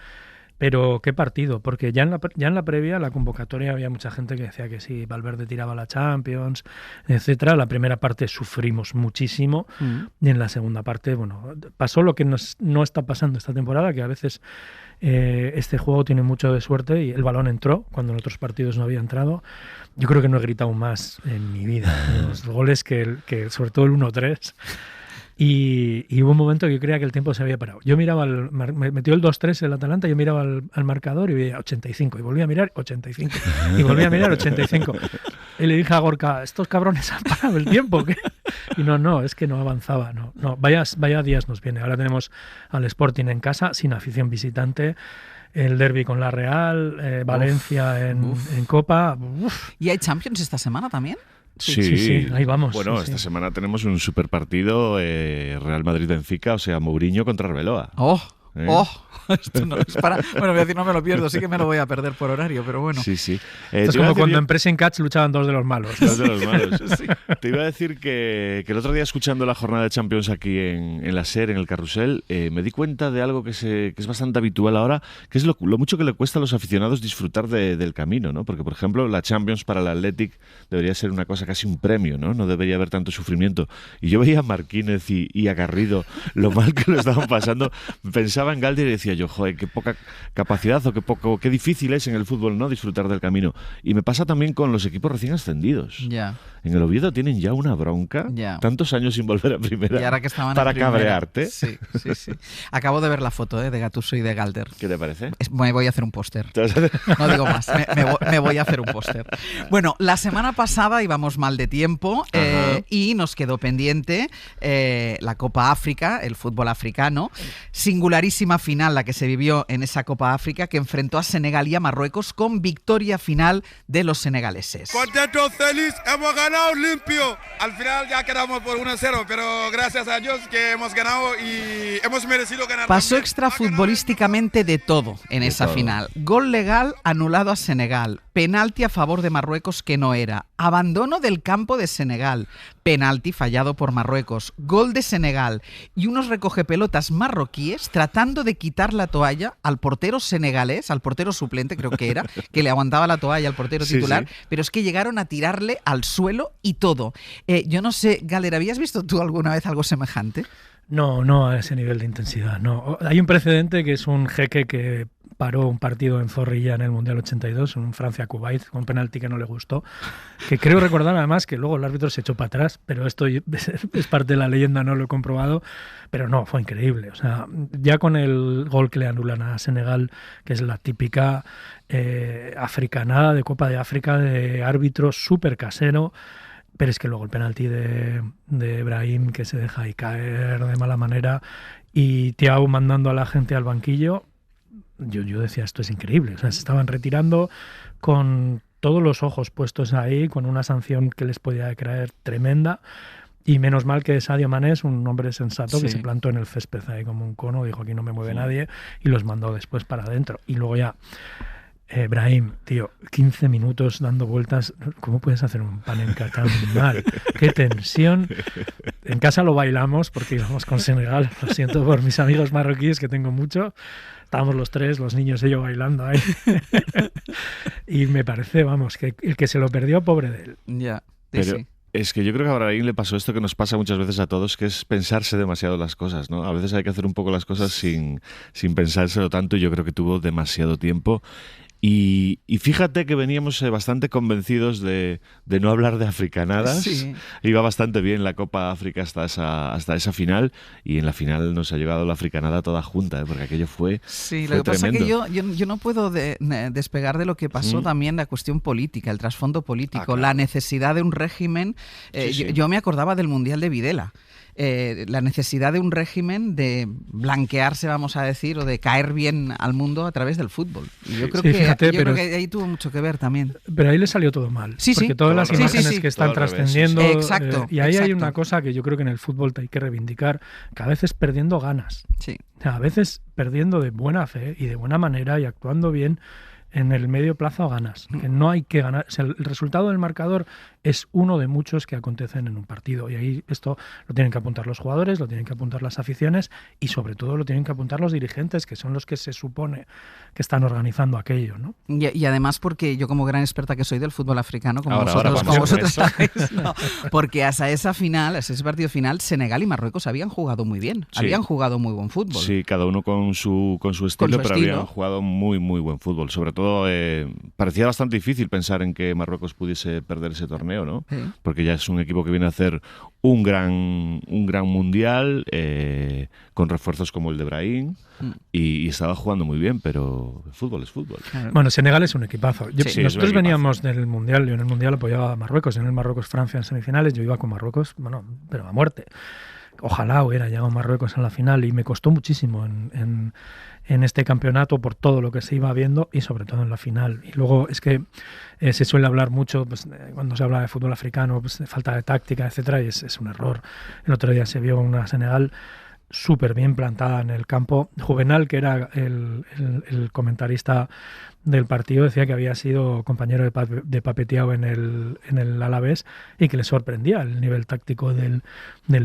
Pero qué partido, porque ya en la previa, la convocatoria, había mucha gente que decía que sí, Valverde tiraba la Champions, etcétera. La primera parte sufrimos muchísimo y en la segunda parte, bueno, pasó lo que no está pasando esta temporada, que a veces este juego tiene mucho de suerte y el balón entró cuando en otros partidos no había entrado. Yo creo que no he gritado más en mi vida. Los goles que sobre todo el 1-3. Y hubo un momento que yo creía que el tiempo se había parado. Yo miraba, me metió el 2-3 el Atalanta, yo miraba al marcador y veía 85, y volvía a mirar 85, y volvía a mirar 85. Y le dije a Gorka, estos cabrones han parado el tiempo, ¿qué? Y no, es que no avanzaba, no. Vaya días nos viene. Ahora tenemos al Sporting en casa, sin afición visitante, el derbi con la Real, Valencia en Copa. ¿Y hay Champions esta semana también? Sí, ahí vamos. Bueno, esta semana tenemos un super partido, Real Madrid-Benfica, o sea, Mourinho contra Arbeloa. Esto no es para... Bueno, voy a decir, no me lo pierdo, sí que me lo voy a perder por horario, pero bueno. Sí. Es como cuando en Pressing Catch luchaban dos de los malos. Dos de los malos. Sí. Te iba a decir que el otro día, escuchando la jornada de Champions aquí en la SER, en el Carrusel, me di cuenta de algo que es bastante habitual ahora, que es lo mucho que le cuesta a los aficionados disfrutar del camino, ¿no? Porque, por ejemplo, la Champions para el Athletic debería ser una cosa, casi un premio, ¿no? No debería haber tanto sufrimiento. Y yo veía a Marquínez y a Garrido lo mal que lo estaban pasando. Pensaba en Galder y decía yo, joder, qué poca capacidad o qué difícil es en el fútbol, ¿no?, disfrutar del camino. Y me pasa también con los equipos recién ascendidos. Ya. En el Oviedo tienen ya una bronca, tantos años sin volver a primera, y ahora que estaban para en primera, cabrearte. Sí. Acabo de ver la foto de Gattuso y de Galder. ¿Qué te parece? Me voy a hacer un póster. No digo más, me voy a hacer un póster. Bueno, la semana pasada íbamos mal de tiempo y nos quedó pendiente la Copa África, el fútbol africano. Singularísima final la que se vivió en esa Copa África, que enfrentó a Senegal y a Marruecos, con victoria final de los senegaleses. Contento, feliz, hemos ganado limpio. Al final ya quedamos por 1-0, pero gracias a Dios que hemos ganado y hemos merecido ganar. Pasó extrafutbolísticamente de todo en esa final. Gol legal anulado a Senegal, penalti a favor de Marruecos que no era, abandono del campo de Senegal, penalti fallado por Marruecos, gol de Senegal y unos recogepelotas marroquíes tratando de quitar la toalla al portero senegalés, al portero suplente creo que era, que le aguantaba la toalla al portero titular, pero es que llegaron a tirarle al suelo y todo. Yo no sé, Galder, ¿habías visto tú alguna vez algo semejante? No a ese nivel de intensidad, no. Hay un precedente que es un jeque que paró un partido en Zorrilla en el Mundial 82, un Francia-Kuwait, con penalti que no le gustó, que creo recordar además que luego el árbitro se echó para atrás, pero esto es parte de la leyenda, no lo he comprobado, pero no, fue increíble. O sea, ya con el gol que le anulan a Senegal, que es la típica africanada de Copa de África, de árbitro súper casero, pero es que luego el penalti de Brahim, que se deja ahí caer de mala manera, y Thiago mandando a la gente al banquillo, yo decía, esto es increíble. O sea, se estaban retirando con todos los ojos puestos ahí, con una sanción que les podía caer tremenda, y menos mal que Sadio Mané es un hombre sensato que se plantó en el césped ahí como un cono, dijo, aquí no me mueve nadie, y los mandó después para adentro. Y luego ya... Brahim, tío, 15 minutos dando vueltas. ¿Cómo puedes hacer un panenka tan mal? ¡Qué tensión! En casa lo bailamos porque íbamos con Senegal. Lo siento por mis amigos marroquíes, que tengo mucho. Estábamos los tres, los niños y yo, bailando ahí. Y me parece, vamos, que el que se lo perdió, pobre de él. Ya, pero... Es que yo creo que a Brahim le pasó esto que nos pasa muchas veces a todos, que es pensarse demasiado las cosas, ¿no? A veces hay que hacer un poco las cosas sin pensárselo tanto, y yo creo que tuvo demasiado tiempo. Y fíjate que veníamos bastante convencidos de no hablar de africanadas. Sí. Iba bastante bien la Copa África hasta esa final, y en la final nos ha llegado la africanada toda junta, porque aquello fue lo que pasa es que yo no puedo despegar de lo que pasó también, la cuestión política, el trasfondo político, la necesidad de un régimen. Yo me acordaba del Mundial de Videla. La necesidad de un régimen de blanquearse, vamos a decir, o de caer bien al mundo a través del fútbol. Y yo creo creo que ahí tuvo mucho que ver también. Pero ahí le salió todo mal. Porque todas las imágenes que están trascendiendo... Exacto. Y ahí hay una cosa que yo creo que en el fútbol te hay que reivindicar, que a veces perdiendo ganas. Sí. O sea, a veces perdiendo de buena fe y de buena manera y actuando bien, en el medio plazo ganas. Que no hay que ganar. O sea, el resultado del marcador es uno de muchos que acontecen en un partido. Y ahí esto lo tienen que apuntar los jugadores, lo tienen que apuntar las aficiones y sobre todo lo tienen que apuntar los dirigentes, que son los que se supone que están organizando aquello, ¿no? Y además porque yo, como gran experta que soy del fútbol africano, como vosotros sabéis, ¿no? Porque hasta ese partido final, Senegal y Marruecos habían jugado muy bien. Sí. Habían jugado muy buen fútbol. Sí, cada uno con su estilo, pero habían jugado muy, muy buen fútbol. Sobre todo todo parecía bastante difícil pensar en que Marruecos pudiese perder ese torneo, ¿no? Sí. Porque ya es un equipo que viene a hacer un gran mundial, con refuerzos como el de Brahim, y estaba jugando muy bien, pero el fútbol es fútbol. Bueno, Senegal es un equipazo. Nosotros veníamos del mundial, yo en el mundial apoyaba a Marruecos, en el Marruecos-Francia en semifinales, yo iba con Marruecos, bueno, pero a muerte. Ojalá hubiera llegado Marruecos en la final, y me costó muchísimo en este campeonato por todo lo que se iba viendo y sobre todo en la final. Y luego es que se suele hablar mucho, pues, cuando se habla de fútbol africano, pues, de falta de táctica, etcétera, y es un error. El otro día se vio una Senegal súper bien plantada en el campo. Juvenal, que era el comentarista del partido, decía que había sido compañero de Papetiao en el Alavés y que le sorprendía el nivel táctico del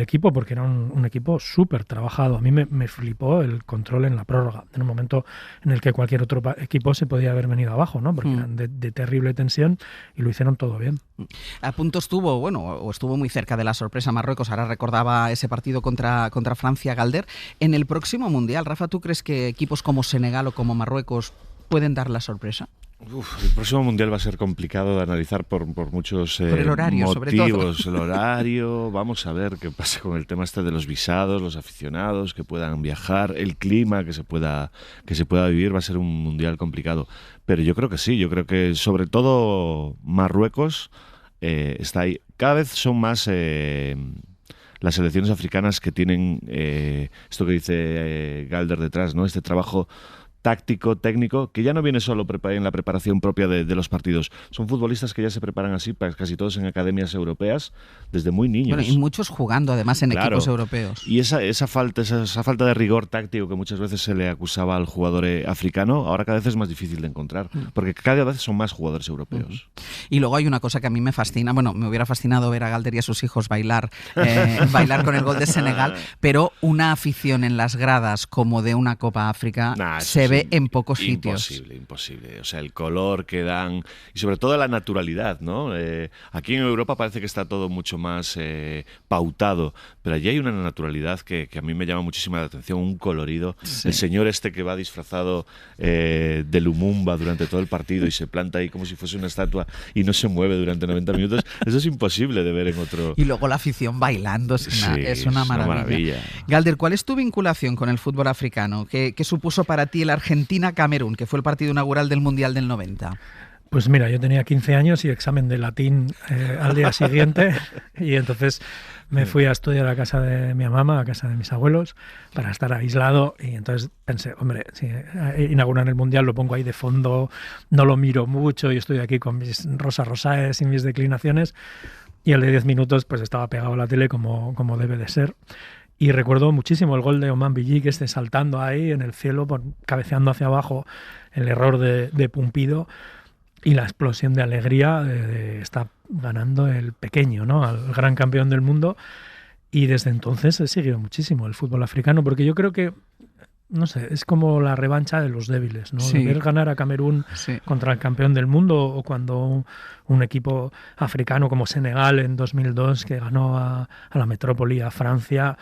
equipo, porque era un equipo súper trabajado. A mí me flipó el control en la prórroga, en un momento en el que cualquier otro equipo se podía haber venido abajo, ¿no? Porque eran de terrible tensión, y lo hicieron todo bien. A punto estuvo, o estuvo muy cerca de la sorpresa Marruecos. Ahora recordaba ese partido contra Francia, Galder. En el próximo Mundial, Rafa, ¿tú crees que equipos como Senegal o como Marruecos pueden dar la sorpresa? El próximo Mundial va a ser complicado de analizar por muchos por el horario, motivos. Sobre todo. El horario, vamos a ver qué pasa con el tema de los visados, los aficionados que puedan viajar, el clima que se pueda vivir. Va a ser un Mundial complicado. Pero yo creo que sí, yo creo que sobre todo Marruecos está ahí. Cada vez son más las selecciones africanas que tienen esto que dice Galder detrás, ¿no? Este trabajo táctico, técnico, que ya no viene solo en la preparación propia de los partidos. Son futbolistas que ya se preparan así, casi todos en academias europeas, desde muy niños. Bueno, y muchos jugando además en equipos europeos. Y esa falta de rigor táctico que muchas veces se le acusaba al jugador africano, ahora cada vez es más difícil de encontrar, porque cada vez son más jugadores europeos. Y luego hay una cosa que a mí me fascina, bueno, me hubiera fascinado ver a Galder y a sus hijos bailar con el gol de Senegal, pero una afición en las gradas como de una Copa África se ve en pocos sitios. Imposible. O sea, el color que dan y sobre todo la naturalidad, ¿no? Aquí en Europa parece que está todo mucho más pautado, pero allí hay una naturalidad que a mí me llama muchísima la atención, un colorido. Sí. El señor que va disfrazado de Lumumba durante todo el partido y se planta ahí como si fuese una estatua y no se mueve durante 90 minutos, eso es imposible de ver en otro... Y luego la afición bailando, es una maravilla. Galder, ¿cuál es tu vinculación con el fútbol africano? ¿Qué supuso para ti el Argentina-Camerún, que fue el partido inaugural del Mundial del 90? Pues mira, yo tenía 15 años y examen de latín al día siguiente, y entonces me fui a estudiar a casa de mi mamá, a casa de mis abuelos, para estar aislado, y entonces pensé, hombre, si inauguran el Mundial, lo pongo ahí de fondo, no lo miro mucho, y estoy aquí con mis rosaes y mis declinaciones, y al de 10 minutos pues estaba pegado a la tele como debe de ser. Y recuerdo muchísimo el gol de Oman Billy, que saltando ahí en el cielo, cabeceando hacia abajo, el error de Pumpido y la explosión de alegría de estar ganando el pequeño, ¿no? Al gran campeón del mundo. Y desde entonces he seguido muchísimo el fútbol africano, porque yo creo que, no sé, es como la revancha de los débiles, ¿no? Sí. Ver ganar a Camerún contra el campeón del mundo, o cuando un equipo africano como Senegal en 2002, que ganó a la metrópoli, a Francia,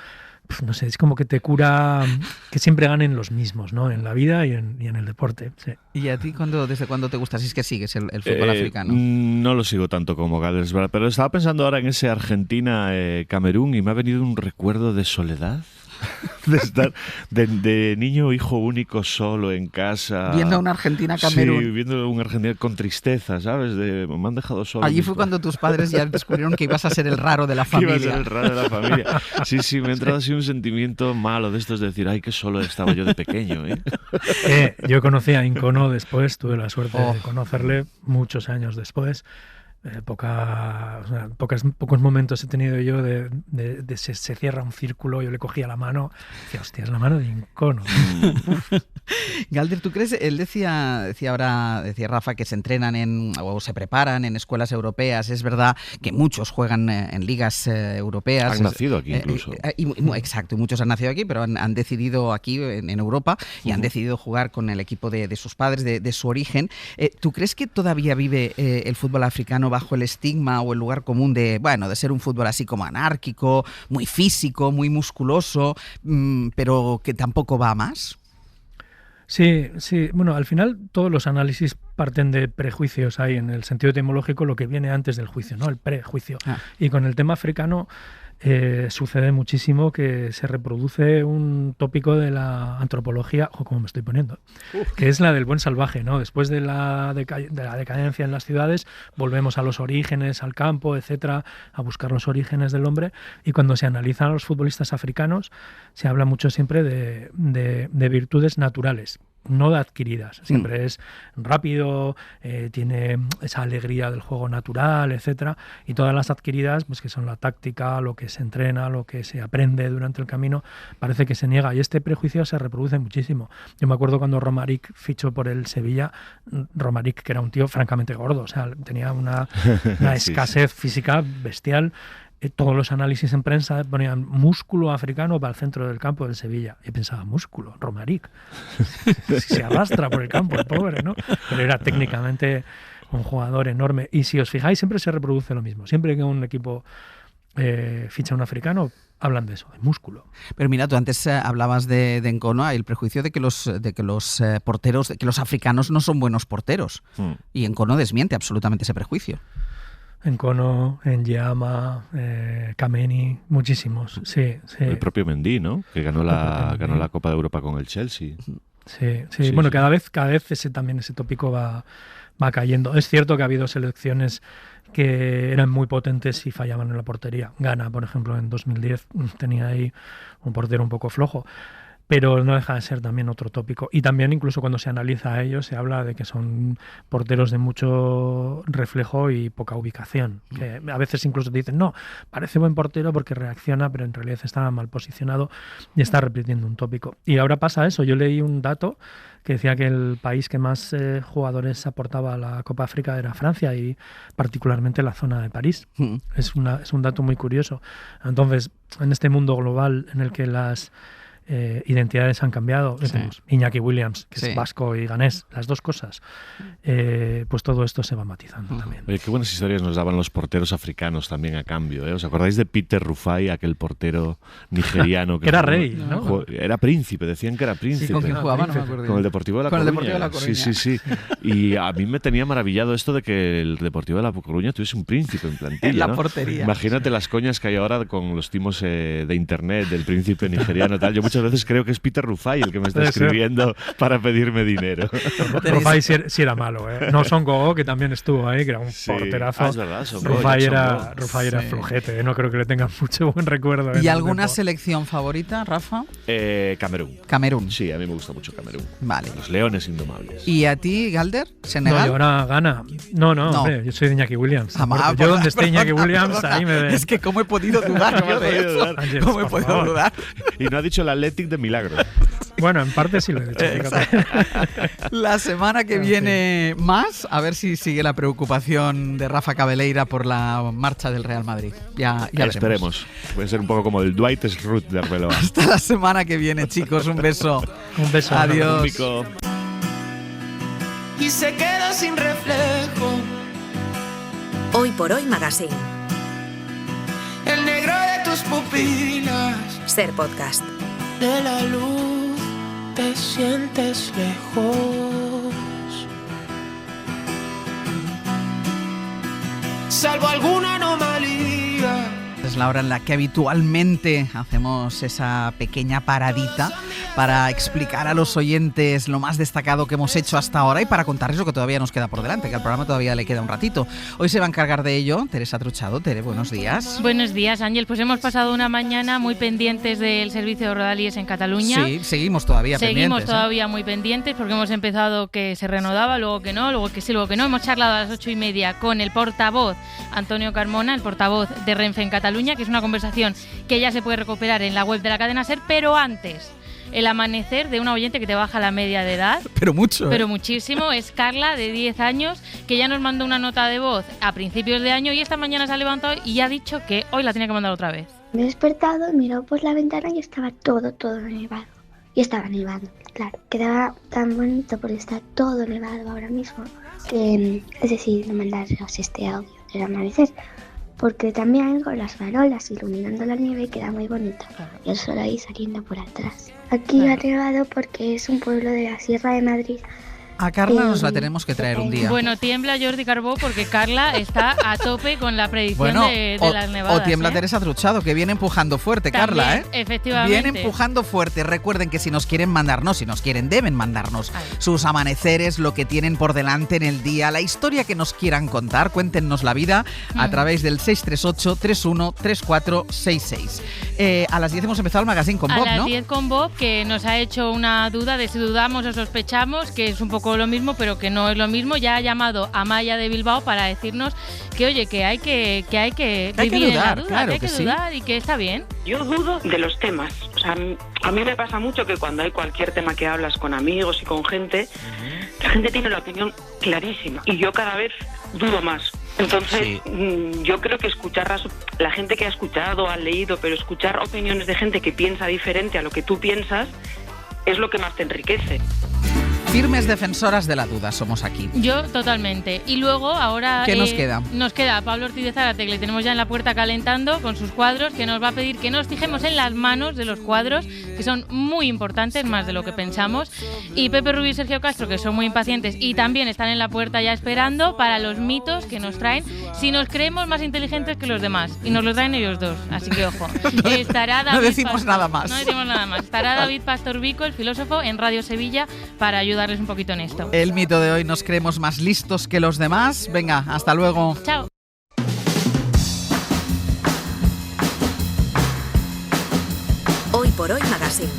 pues no sé, es como que te cura que siempre ganen los mismos, ¿no? En la vida y en el deporte. Sí. ¿Y a ti desde cuándo te gusta? Si es que sigues el fútbol africano. No lo sigo tanto como Galder, pero estaba pensando ahora en ese Argentina-Camerún y me ha venido un recuerdo de soledad. De estar de niño hijo único solo en casa viendo a una Argentina-Camerún. Sí, viendo a una Argentina con tristeza, ¿sabes? Me han dejado solo. Allí fue cuando tus padres ya descubrieron que ibas a ser el raro de la familia. Iba a ser el raro de la familia. Sí, me ha entrado así un sentimiento malo de estos de decir, ay, qué solo estaba yo de pequeño, Yo conocí a Incono después, tuve la suerte de conocerle muchos años después. Pocos momentos he tenido yo de se cierra un círculo, yo le cogía la mano, decía, hostia, es la mano de Incono. Galder, ¿tú crees? Él decía Rafa, que se entrenan o se preparan en escuelas europeas. Es verdad que muchos juegan en ligas europeas. Han nacido aquí incluso. Exacto, muchos han nacido aquí, pero han decidido aquí en Europa y han decidido jugar con el equipo de sus padres, de su origen. ¿Tú crees que todavía vive el fútbol africano bajo el estigma o el lugar común de ser un fútbol así como anárquico, muy físico, muy musculoso, pero que tampoco va a más? Sí. Bueno, al final todos los análisis parten de prejuicios ahí en el sentido etimológico, lo que viene antes del juicio, ¿no? El prejuicio. Y con el tema africano sucede muchísimo que se reproduce un tópico de la antropología, o como me estoy poniendo, que es la del buen salvaje, ¿no? Después de la decadencia en las ciudades, volvemos a los orígenes, al campo, etcétera, a buscar los orígenes del hombre, y cuando se analizan a los futbolistas africanos, se habla mucho siempre de virtudes naturales, no adquiridas. Siempre es rápido, tiene esa alegría del juego natural, etcétera, y todas las adquiridas, pues que son la táctica, lo que se entrena, lo que se aprende durante el camino, parece que se niega, y este prejuicio se reproduce muchísimo. Yo me acuerdo cuando Romaric fichó por el Sevilla, Romaric, que era un tío francamente gordo, o sea, tenía una escasez física bestial. Todos los análisis en prensa ponían músculo africano para el centro del campo del Sevilla. Y pensaba, músculo, Romaric. Se arrastra por el campo, el pobre, ¿no? Pero era técnicamente un jugador enorme. Y si os fijáis, siempre se reproduce lo mismo. Siempre que un equipo ficha un africano, hablan de eso, de músculo. Pero mira, tú antes hablabas de Nkono, el prejuicio de que los porteros, de que los africanos no son buenos porteros. Y Nkono desmiente absolutamente ese prejuicio. Nkono, Nyama, Kameni, muchísimos, sí. El propio Mendy, ¿no? Que ganó la Copa de Europa con el Chelsea. Sí. Bueno, cada vez ese tópico va cayendo. Es cierto que ha habido selecciones que eran muy potentes y fallaban en la portería. Ghana, por ejemplo, en 2010 tenía ahí un portero un poco flojo. Pero no deja de ser también otro tópico. Y también incluso cuando se analiza a ellos se habla de que son porteros de mucho reflejo y poca ubicación. Que a veces incluso te dicen, no, parece buen portero porque reacciona, pero en realidad está mal posicionado y está repitiendo un tópico. Y ahora pasa eso. Yo leí un dato que decía que el país que más jugadores aportaba a la Copa África era Francia, y particularmente la zona de París. Es un dato muy curioso. Entonces, en este mundo global en el que las identidades han cambiado, tenemos Iñaki Williams, que es vasco y ganés, las dos cosas, pues todo esto se va matizando también. Oye, qué buenas historias nos daban los porteros africanos también a cambio, ¿eh? ¿Os acordáis de Peter Rufai, aquel portero nigeriano que era rey, ¿no? Era príncipe, decían que era príncipe. Sí, ¿con quién jugaba? No me acuerdo. Con el Deportivo de La Coruña. Sí. Y a mí me tenía maravillado esto de que el Deportivo de La Coruña tuviese un príncipe en plantilla, en la ¿no? portería. Imagínate las coñas que hay ahora con los timos de internet del príncipe nigeriano, tal. Yo muchas veces creo que es Peter Rufai el que me está escribiendo para pedirme dinero. Rufai sí era malo, ¿eh? No Son Gogo, que también estuvo ahí, que era un porterazo. Es verdad, Rufai era flojete, no creo que le tengan mucho buen recuerdo. ¿Y alguna selección favorita, Rafa? Camerún. Sí, a mí me gusta mucho Camerún. Vale. Los leones indomables. ¿Y a ti, Galder? ¿Senegal? No, yo ahora Ghana. No. Hombre, yo soy de Iñaki Williams. Yo donde esté Iñaki Williams, ahí me ven. Es que cómo he podido dudar yo de eso. ¿Cómo he podido dudar? Y no ha dicho el Athletic de milagro. Bueno, en parte sí lo he dicho. La semana que viene más, a ver si sigue la preocupación de Rafa Cabeleira por la marcha del Real Madrid. Ya esperemos. Puede ser un poco como el Dwight Schrute de Arbeloa. Hasta la semana que viene, chicos. Un beso. Un beso. Adiós. Y se queda sin reflejo. Hoy por Hoy Magazine. El negro de tus pupilas. Ser podcast. De la luz te sientes lejos. Salvo alguna anomalía. Es la hora en la que habitualmente hacemos esa pequeña paradita para explicar a los oyentes lo más destacado que hemos hecho hasta ahora y para contarles lo que todavía nos queda por delante, que al programa todavía le queda un ratito. Hoy se va a encargar de ello Teresa Truchado. Tere, buenos días. Buenos días, Ángel. Pues hemos pasado una mañana muy pendientes del servicio de Rodalies en Cataluña. Sí, seguimos todavía pendientes. Muy pendientes porque hemos empezado que se reanudaba, luego que no, luego que sí, luego que no. Hemos charlado a las 8:30 con el portavoz Antonio Carmona, el portavoz de Renfe en Cataluña, que es una conversación que ya se puede recuperar en la web de la cadena SER, pero antes, el amanecer de una oyente que te baja la media de edad. Pero mucho. Pero muchísimo. Es Carla, de 10 años, que ya nos mandó una nota de voz a principios de año y esta mañana se ha levantado y ha dicho que hoy la tenía que mandar otra vez. Me he despertado, he mirado por la ventana y estaba todo nevado. Y estaba nevando, claro. Quedaba tan bonito porque está todo nevado ahora mismo que es decir, mandaros este audio del amanecer. Porque también con las farolas iluminando la nieve queda muy bonito. Y el sol ahí saliendo por atrás. Aquí ha nevado porque es un pueblo de la Sierra de Madrid A Carla nos la tenemos que traer un día. Bueno, tiembla Jordi Carbó porque Carla está a tope con la predicción de las nevadas. O tiembla Teresa Truchado, que viene empujando fuerte, también, Carla, ¿eh? Efectivamente. Viene empujando fuerte. Recuerden que si nos quieren mandarnos, si nos quieren, deben mandarnos sus amaneceres, lo que tienen por delante en el día, la historia que nos quieran contar, cuéntenos la vida a través del 638-313466. A las 10 hemos empezado el magazine con Bob, ¿no? A las 10 con Bob, que nos ha hecho una duda de si dudamos o sospechamos, que es un poco lo mismo, pero que no es lo mismo. Ya ha llamado a Maya de Bilbao para decirnos que, oye, que hay que vivir en la duda, claro que hay que dudar y que está bien. Yo dudo de los temas. O sea, a mí me pasa mucho que cuando hay cualquier tema que hablas con amigos y con gente, la gente tiene la opinión clarísima y yo cada vez dudo más. Entonces, yo creo que escuchar la gente que ha escuchado, ha leído, pero escuchar opiniones de gente que piensa diferente a lo que tú piensas es lo que más te enriquece. Firmes defensoras de la duda somos aquí. Yo totalmente. Y luego ahora... ¿Qué nos queda? Nos queda Pablo Ortiz de Zárate, que le tenemos ya en la puerta calentando con sus cuadros, que nos va a pedir que nos fijemos en las manos de los cuadros, que son muy importantes, más de lo que pensamos. Y Pepe Rubio y Sergio Castro, que son muy impacientes y también están en la puerta ya esperando para los mitos que nos traen, si nos creemos más inteligentes que los demás. Y nos lo traen ellos dos, así que ojo. Estará David no decimos nada más. No decimos nada más. Estará David Pastor Vico, el filósofo, en Radio Sevilla para ayudarles un poquito en esto. El mito de hoy: nos creemos más listos que los demás. Venga, hasta luego. Chao. Hoy por Hoy Magazine.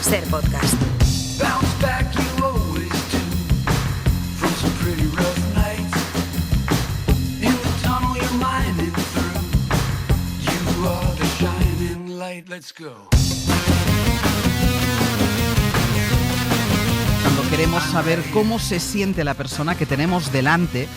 Ser podcast. Let's go. Cuando queremos saber cómo se siente la persona que tenemos delante,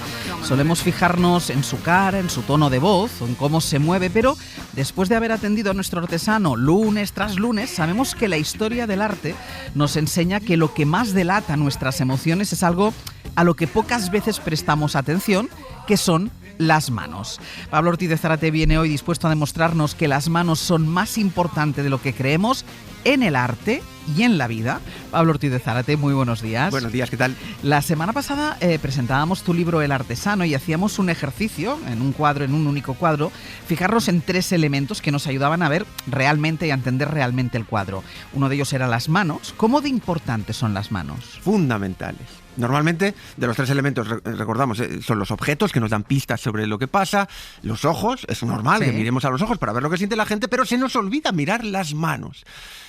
solemos fijarnos en su cara, en su tono de voz o en cómo se mueve, pero después de haber atendido a nuestro artesano lunes tras lunes, sabemos que la historia del arte nos enseña que lo que más delata nuestras emociones es algo a lo que pocas veces prestamos atención, que son las manos. Pablo Ortiz de Zárate viene hoy dispuesto a demostrarnos que las manos son más importantes de lo que creemos en el arte y en la vida. Pablo Ortiz de Zárate, muy buenos días. Buenos días, ¿qué tal? La semana pasada presentábamos tu libro El Artesano y hacíamos un ejercicio en un cuadro, en un único cuadro, fijarnos en 3 elementos que nos ayudaban a ver realmente y a entender realmente el cuadro. Uno de ellos era las manos. ¿Cómo de importantes son las manos? Fundamentales. Normalmente, de los 3 elementos, recordamos, son los objetos que nos dan pistas sobre lo que pasa, los ojos, es normal que miremos a los ojos para ver lo que siente la gente, pero se nos olvida mirar las manos.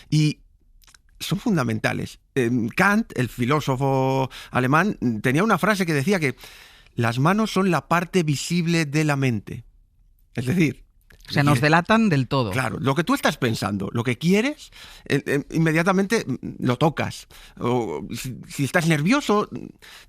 Y son fundamentales. Kant, el filósofo alemán, tenía una frase que decía que las manos son la parte visible de la mente. Es decir, se nos delatan del todo. Claro, lo que tú estás pensando, lo que quieres, inmediatamente lo tocas. O si estás nervioso,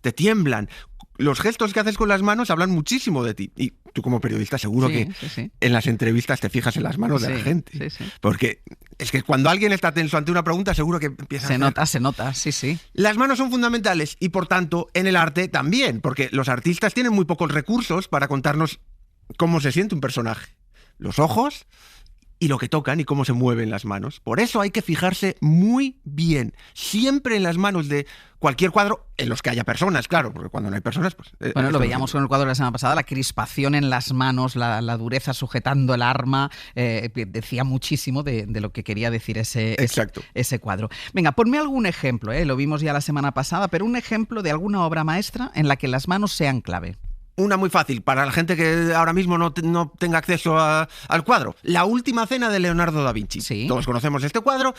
te tiemblan. Los gestos que haces con las manos hablan muchísimo de ti. Y tú como periodista seguro que en las entrevistas te fijas en las manos de la gente. Porque es que cuando alguien está tenso ante una pregunta seguro que empieza Se nota, sí. Las manos son fundamentales y por tanto en el arte también, porque los artistas tienen muy pocos recursos para contarnos cómo se siente un personaje. Los ojos y lo que tocan y cómo se mueven las manos. Por eso hay que fijarse muy bien, siempre en las manos de cualquier cuadro, en los que haya personas, claro, porque cuando no hay personas, pues... Bueno, lo veíamos con el cuadro de la semana pasada, la crispación en las manos, la dureza sujetando el arma, decía muchísimo de lo que quería decir ese cuadro. Venga, ponme algún ejemplo, lo vimos ya la semana pasada, pero un ejemplo de alguna obra maestra en la que las manos sean clave. Una muy fácil, para la gente que ahora mismo no tenga acceso al cuadro. La Última Cena de Leonardo da Vinci. Sí. Todos conocemos este cuadro,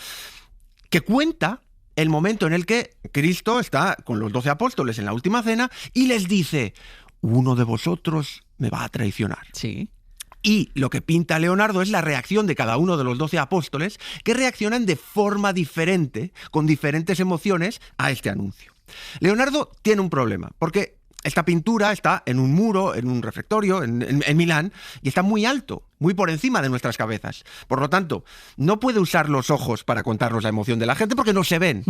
que cuenta el momento en el que Cristo está con los 12 apóstoles en la Última Cena y les dice: uno de vosotros me va a traicionar. Sí. Y lo que pinta Leonardo es la reacción de cada uno de los 12 apóstoles, que reaccionan de forma diferente, con diferentes emociones, a este anuncio. Leonardo tiene un problema, porque esta pintura está en un muro, en un refectorio, en Milán, y está muy alto, muy por encima de nuestras cabezas. Por lo tanto, no puede usar los ojos para contarnos la emoción de la gente porque no se ven.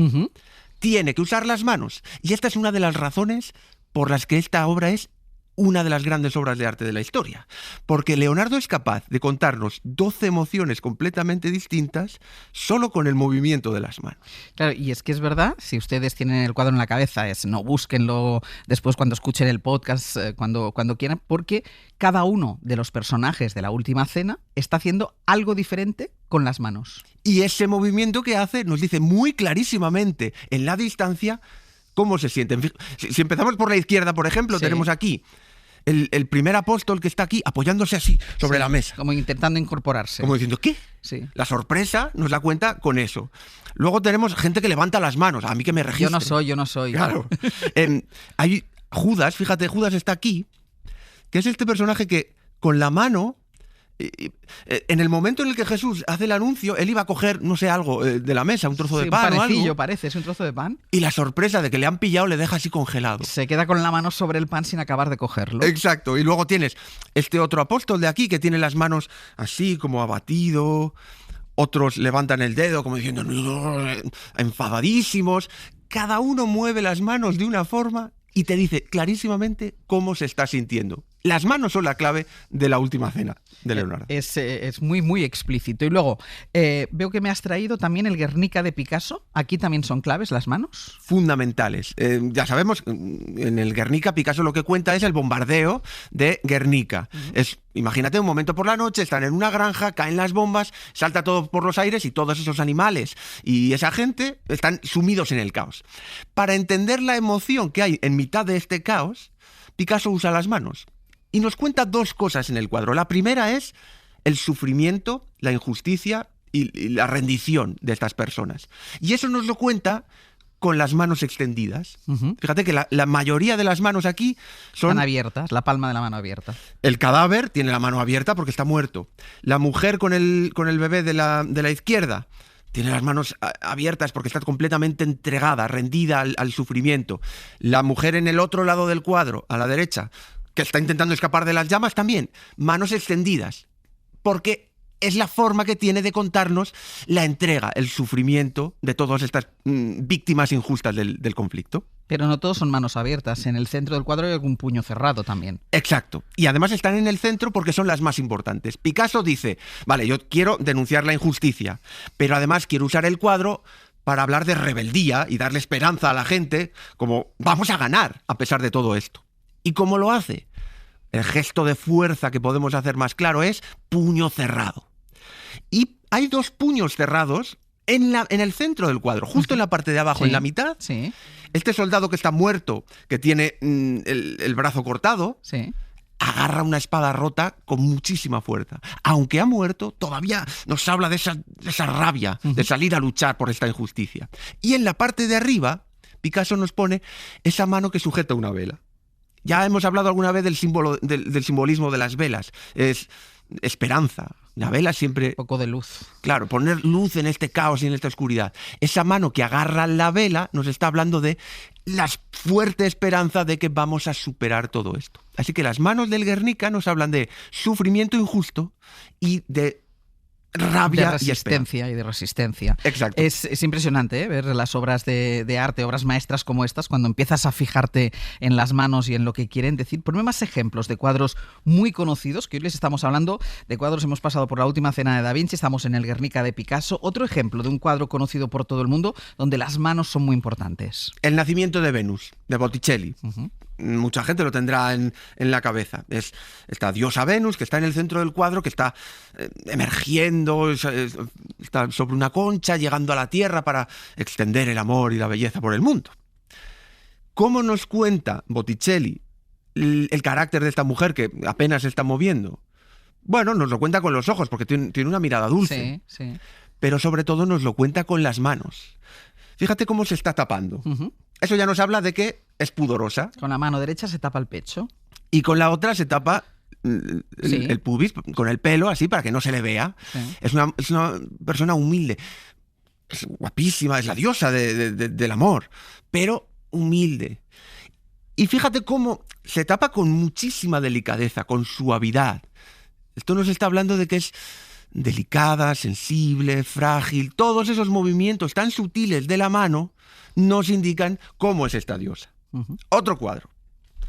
Tiene que usar las manos. Y esta es una de las razones por las que esta obra es una de las grandes obras de arte de la historia, porque Leonardo es capaz de contarnos 12 emociones completamente distintas solo con el movimiento de las manos. Claro, y es que es verdad, si ustedes tienen el cuadro en la cabeza, no búsquenlo después cuando escuchen el podcast, cuando quieran, porque cada uno de los personajes de La Última Cena está haciendo algo diferente con las manos. Y ese movimiento que hace nos dice muy clarísimamente en la distancia cómo se sienten. Si empezamos por la izquierda, por ejemplo, tenemos aquí el primer apóstol que está aquí apoyándose así sobre la mesa. Como intentando incorporarse. Como diciendo, ¿qué? Sí. La sorpresa nos la cuenta con eso. Luego tenemos gente que levanta las manos. A mí que me registre. Yo no soy. Claro. Hay Judas, fíjate, Judas está aquí, que es este personaje que con la mano... En el momento en el que Jesús hace el anuncio, él iba a coger, no sé, algo de la mesa, un trozo de pan o algo. Parece, es un trozo de pan. Y la sorpresa de que le han pillado le deja así congelado. Se queda con la mano sobre el pan sin acabar de cogerlo. Exacto. Y luego tienes este otro apóstol de aquí que tiene las manos así como abatido. Otros levantan el dedo como diciendo enfadadísimos. Cada uno mueve las manos de una forma y te dice clarísimamente cómo se está sintiendo. Las manos son la clave de La Última Cena de Leonardo. Es muy, muy explícito. Y luego, veo que me has traído también el Guernica de Picasso. ¿Aquí también son claves las manos? Fundamentales. Ya sabemos, en el Guernica, Picasso lo que cuenta es el bombardeo de Guernica. Imagínate un momento por la noche, están en una granja, caen las bombas, salta todo por los aires y todos esos animales y esa gente están sumidos en el caos. Para entender la emoción que hay en mitad de este caos, Picasso usa las manos. Y nos cuenta dos cosas en el cuadro. La primera es el sufrimiento, la injusticia y la rendición de estas personas. Y eso nos lo cuenta con las manos extendidas. Fíjate que la mayoría de las manos aquí son... Están abiertas, la palma de la mano abierta. El cadáver tiene la mano abierta porque está muerto. La mujer con el bebé de la izquierda tiene las manos abiertas porque está completamente entregada, rendida al sufrimiento. La mujer en el otro lado del cuadro, a la derecha, que está intentando escapar de las llamas también, manos extendidas, porque es la forma que tiene de contarnos la entrega, el sufrimiento de todas estas víctimas injustas del conflicto. Pero no todos son manos abiertas, en el centro del cuadro hay algún puño cerrado también. Exacto, y además están en el centro porque son las más importantes. Picasso dice, vale, yo quiero denunciar la injusticia, pero además quiero usar el cuadro para hablar de rebeldía y darle esperanza a la gente, como vamos a ganar a pesar de todo esto. ¿Y cómo lo hace? El gesto de fuerza que podemos hacer más claro es puño cerrado. Y hay dos puños cerrados en el centro del cuadro, justo en la parte de abajo, en la mitad. Sí. Este soldado que está muerto, que tiene el brazo cortado, agarra una espada rota con muchísima fuerza. Aunque ha muerto, todavía nos habla de esa rabia, de salir a luchar por esta injusticia. Y en la parte de arriba, Picasso nos pone esa mano que sujeta una vela. Ya hemos hablado alguna vez del simbolismo de las velas. Es esperanza. La vela siempre... Un poco de luz. Claro, poner luz en este caos y en esta oscuridad. Esa mano que agarra la vela nos está hablando de la fuerte esperanza de que vamos a superar todo esto. Así que las manos del Guernica nos hablan de sufrimiento injusto y de rabia de resistencia y de resistencia. Exacto. Es impresionante ver las obras de arte, obras maestras como estas, cuando empiezas a fijarte en las manos y en lo que quieren decir. Ponme más ejemplos de cuadros muy conocidos, que hoy les estamos hablando de cuadros. Hemos pasado por La Última Cena de Da Vinci, estamos en el Guernica de Picasso. Otro ejemplo de un cuadro conocido por todo el mundo donde las manos son muy importantes. El nacimiento de Venus, de Botticelli. Mucha gente lo tendrá en la cabeza. Es esta diosa Venus que está en el centro del cuadro, que está emergiendo, está sobre una concha, llegando a la tierra para extender el amor y la belleza por el mundo. ¿Cómo nos cuenta Botticelli el carácter de esta mujer que apenas se está moviendo? Bueno, nos lo cuenta con los ojos, porque tiene una mirada dulce. Sí. Pero sobre todo nos lo cuenta con las manos. Fíjate cómo se está tapando. Eso ya nos habla de que es pudorosa. Con la mano derecha se tapa el pecho. Y con la otra se tapa el pubis, con el pelo, así, para que no se le vea. Sí. Es una persona humilde. Es guapísima, es la diosa del amor, pero humilde. Y fíjate cómo se tapa con muchísima delicadeza, con suavidad. Esto nos está hablando de que es delicada, sensible, frágil. Todos esos movimientos tan sutiles de la mano nos indican cómo es esta diosa. Otro cuadro.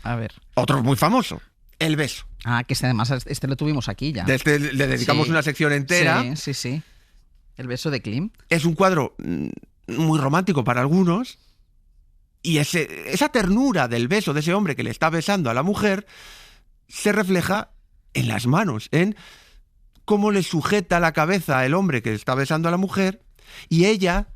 A ver. Otro muy famoso, el beso. Ah, que además este lo tuvimos aquí ya. De este le dedicamos una sección entera. Sí. El beso de Klimt. Es un cuadro muy romántico para algunos. Y esa ternura del beso de ese hombre que le está besando a la mujer se refleja en las manos, en cómo le sujeta la cabeza el hombre que está besando a la mujer y ella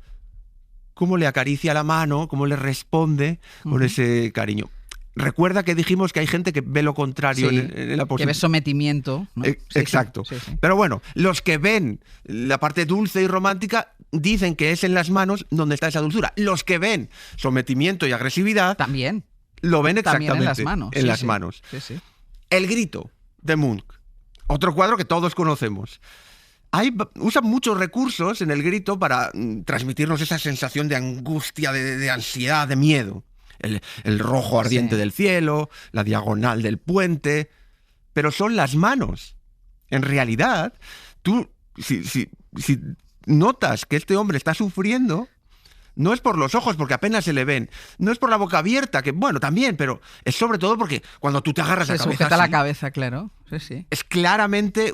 cómo le acaricia la mano, cómo le responde con ese cariño. Recuerda que dijimos que hay gente que ve lo contrario en la posición. Que ve sometimiento, ¿no? Exacto. Sí. Pero bueno, los que ven la parte dulce y romántica dicen que es en las manos donde está esa dulzura. Los que ven sometimiento y agresividad también lo ven exactamente en las manos. En las manos. Sí. El grito de Munch, otro cuadro que todos conocemos. Usan muchos recursos en el grito para transmitirnos esa sensación de angustia, de ansiedad, de miedo. El rojo ardiente del cielo, la diagonal del puente, pero son las manos. En realidad, tú, si notas que este hombre está sufriendo, no es por los ojos, porque apenas se le ven, no es por la boca abierta, que bueno, también, pero es sobre todo porque cuando tú te agarras la cabeza... Se sujeta la cabeza, claro. Sí. Es claramente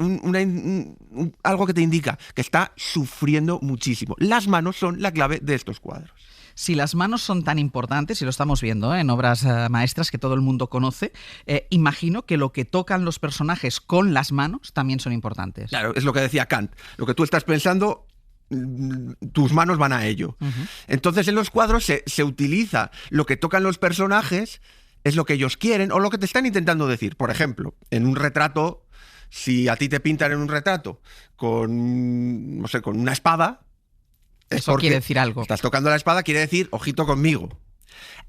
algo que te indica que está sufriendo muchísimo. Las manos son la clave de estos cuadros. Si las manos son tan importantes, y lo estamos viendo en obras maestras que todo el mundo conoce, imagino que lo que tocan los personajes con las manos también son importantes. Claro, es lo que decía Kant. Lo que tú estás pensando, tus manos van a ello. Entonces en los cuadros se utiliza lo que tocan los personajes, es lo que ellos quieren o lo que te están intentando decir. Por ejemplo, en un retrato, si a ti te pintan en un retrato con, no sé, con una espada... Eso quiere decir algo. Estás tocando la espada, quiere decir, ojito conmigo.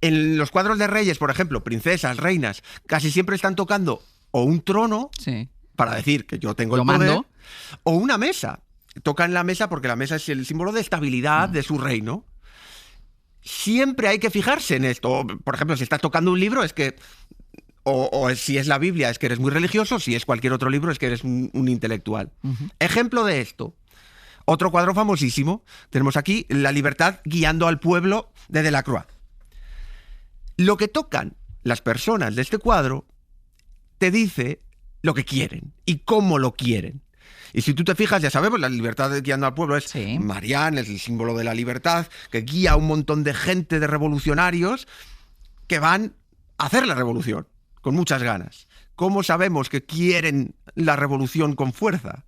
En los cuadros de reyes, por ejemplo, princesas, reinas, casi siempre están tocando o un trono, para decir que yo tengo el poder, mando, o una mesa. Tocan la mesa porque la mesa es el símbolo de estabilidad de su reino. Siempre hay que fijarse en esto. Por ejemplo, si estás tocando un libro, es que... O si es la Biblia, es que eres muy religioso. Si es cualquier otro libro, es que eres un intelectual. Ejemplo de esto. Otro cuadro famosísimo, tenemos aquí La libertad guiando al pueblo de Delacroix. Lo que tocan las personas de este cuadro te dice lo que quieren y cómo lo quieren. Y si tú te fijas, ya sabemos, la libertad guiando al pueblo es Marianne, es el símbolo de la libertad, que guía a un montón de gente, de revolucionarios, que van a hacer la revolución con muchas ganas. ¿Cómo sabemos que quieren la revolución con fuerza?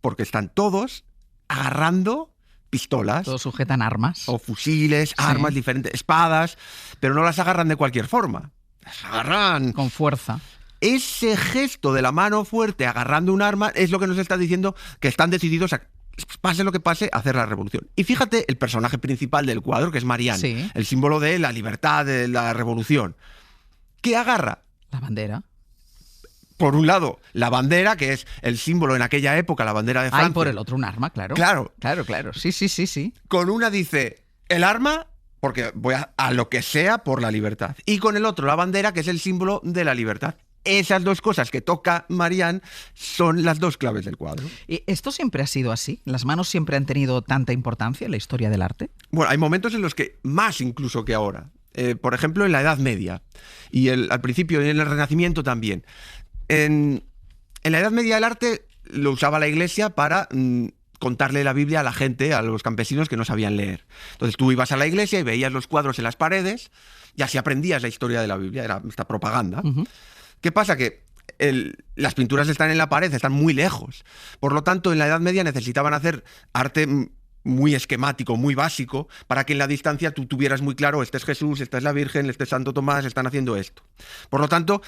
Porque están todos agarrando pistolas. Todos sujetan armas. O fusiles, armas diferentes, espadas, pero no las agarran de cualquier forma. Las agarran con fuerza. Ese gesto de la mano fuerte agarrando un arma es lo que nos está diciendo que están decididos a, pase lo que pase, a hacer la revolución. Y fíjate el personaje principal del cuadro, que es Marianne, el símbolo de la libertad, de la revolución. ¿Qué agarra? La bandera. Por un lado, la bandera, que es el símbolo en aquella época, la bandera de Francia. Y por el otro un arma, claro. Claro. Sí. Con una dice el arma, porque voy a lo que sea por la libertad. Y con el otro la bandera, que es el símbolo de la libertad. Esas dos cosas que toca Marianne son las dos claves del cuadro. ¿Y esto siempre ha sido así? ¿Las manos siempre han tenido tanta importancia en la historia del arte? Bueno, hay momentos en los que más incluso que ahora. Por ejemplo, en la Edad Media. Y al principio, en el Renacimiento también. En la Edad Media el arte lo usaba la Iglesia para contarle la Biblia a la gente, a los campesinos que no sabían leer. Entonces tú ibas a la iglesia y veías los cuadros en las paredes y así aprendías la historia de la Biblia, era esta propaganda. ¿Qué pasa? Que las pinturas están en la pared, están muy lejos. Por lo tanto, en la Edad Media necesitaban hacer arte muy esquemático, muy básico, para que en la distancia tú tuvieras muy claro, este es Jesús, esta es la Virgen, este es Santo Tomás, están haciendo esto. Por lo tanto,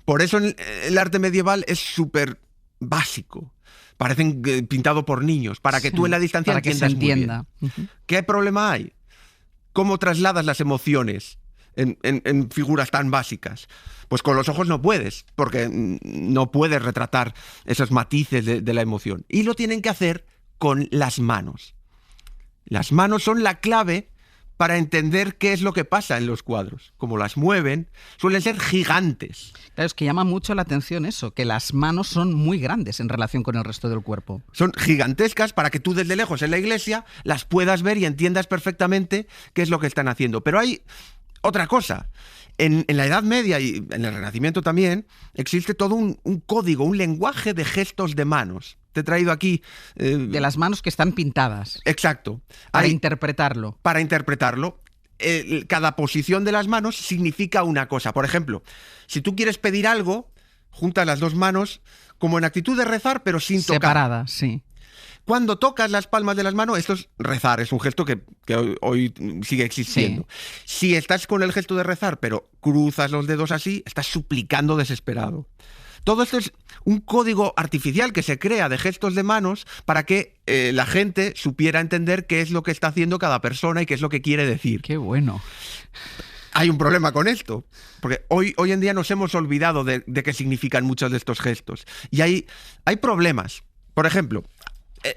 por eso el arte medieval es súper básico. Parecen pintado por niños, para que tú en la distancia para entiendas que se entienda. Muy bien. ¿Qué problema hay? ¿Cómo trasladas las emociones en figuras tan básicas? Pues con los ojos no puedes, porque no puedes retratar esos matices de la emoción. Y lo tienen que hacer con las manos. Las manos son la clave para entender qué es lo que pasa en los cuadros. Como las mueven, suelen ser gigantes. Claro, es que llama mucho la atención eso, que las manos son muy grandes en relación con el resto del cuerpo. Son gigantescas para que tú desde lejos en la iglesia las puedas ver y entiendas perfectamente qué es lo que están haciendo. Pero hay Otra cosa, en la Edad Media y en el Renacimiento también existe todo un código, un lenguaje de gestos de manos. Te he traído aquí... de las manos que están pintadas. Exacto. Para interpretarlo. Para interpretarlo. Cada posición de las manos significa una cosa. Por ejemplo, si tú quieres pedir algo, juntas las dos manos como en actitud de rezar, pero sin tocar. Separadas, sí. Cuando tocas las palmas de las manos, esto es rezar, es un gesto que hoy sigue existiendo. Sí. Si estás con el gesto de rezar, pero cruzas los dedos así, estás suplicando desesperado. Todo esto es un código artificial que se crea de gestos de manos para que la gente supiera entender qué es lo que está haciendo cada persona y qué es lo que quiere decir. ¡Qué bueno! Hay un problema con esto, porque hoy en día nos hemos olvidado de qué significan muchos de estos gestos. Y hay problemas. Por ejemplo,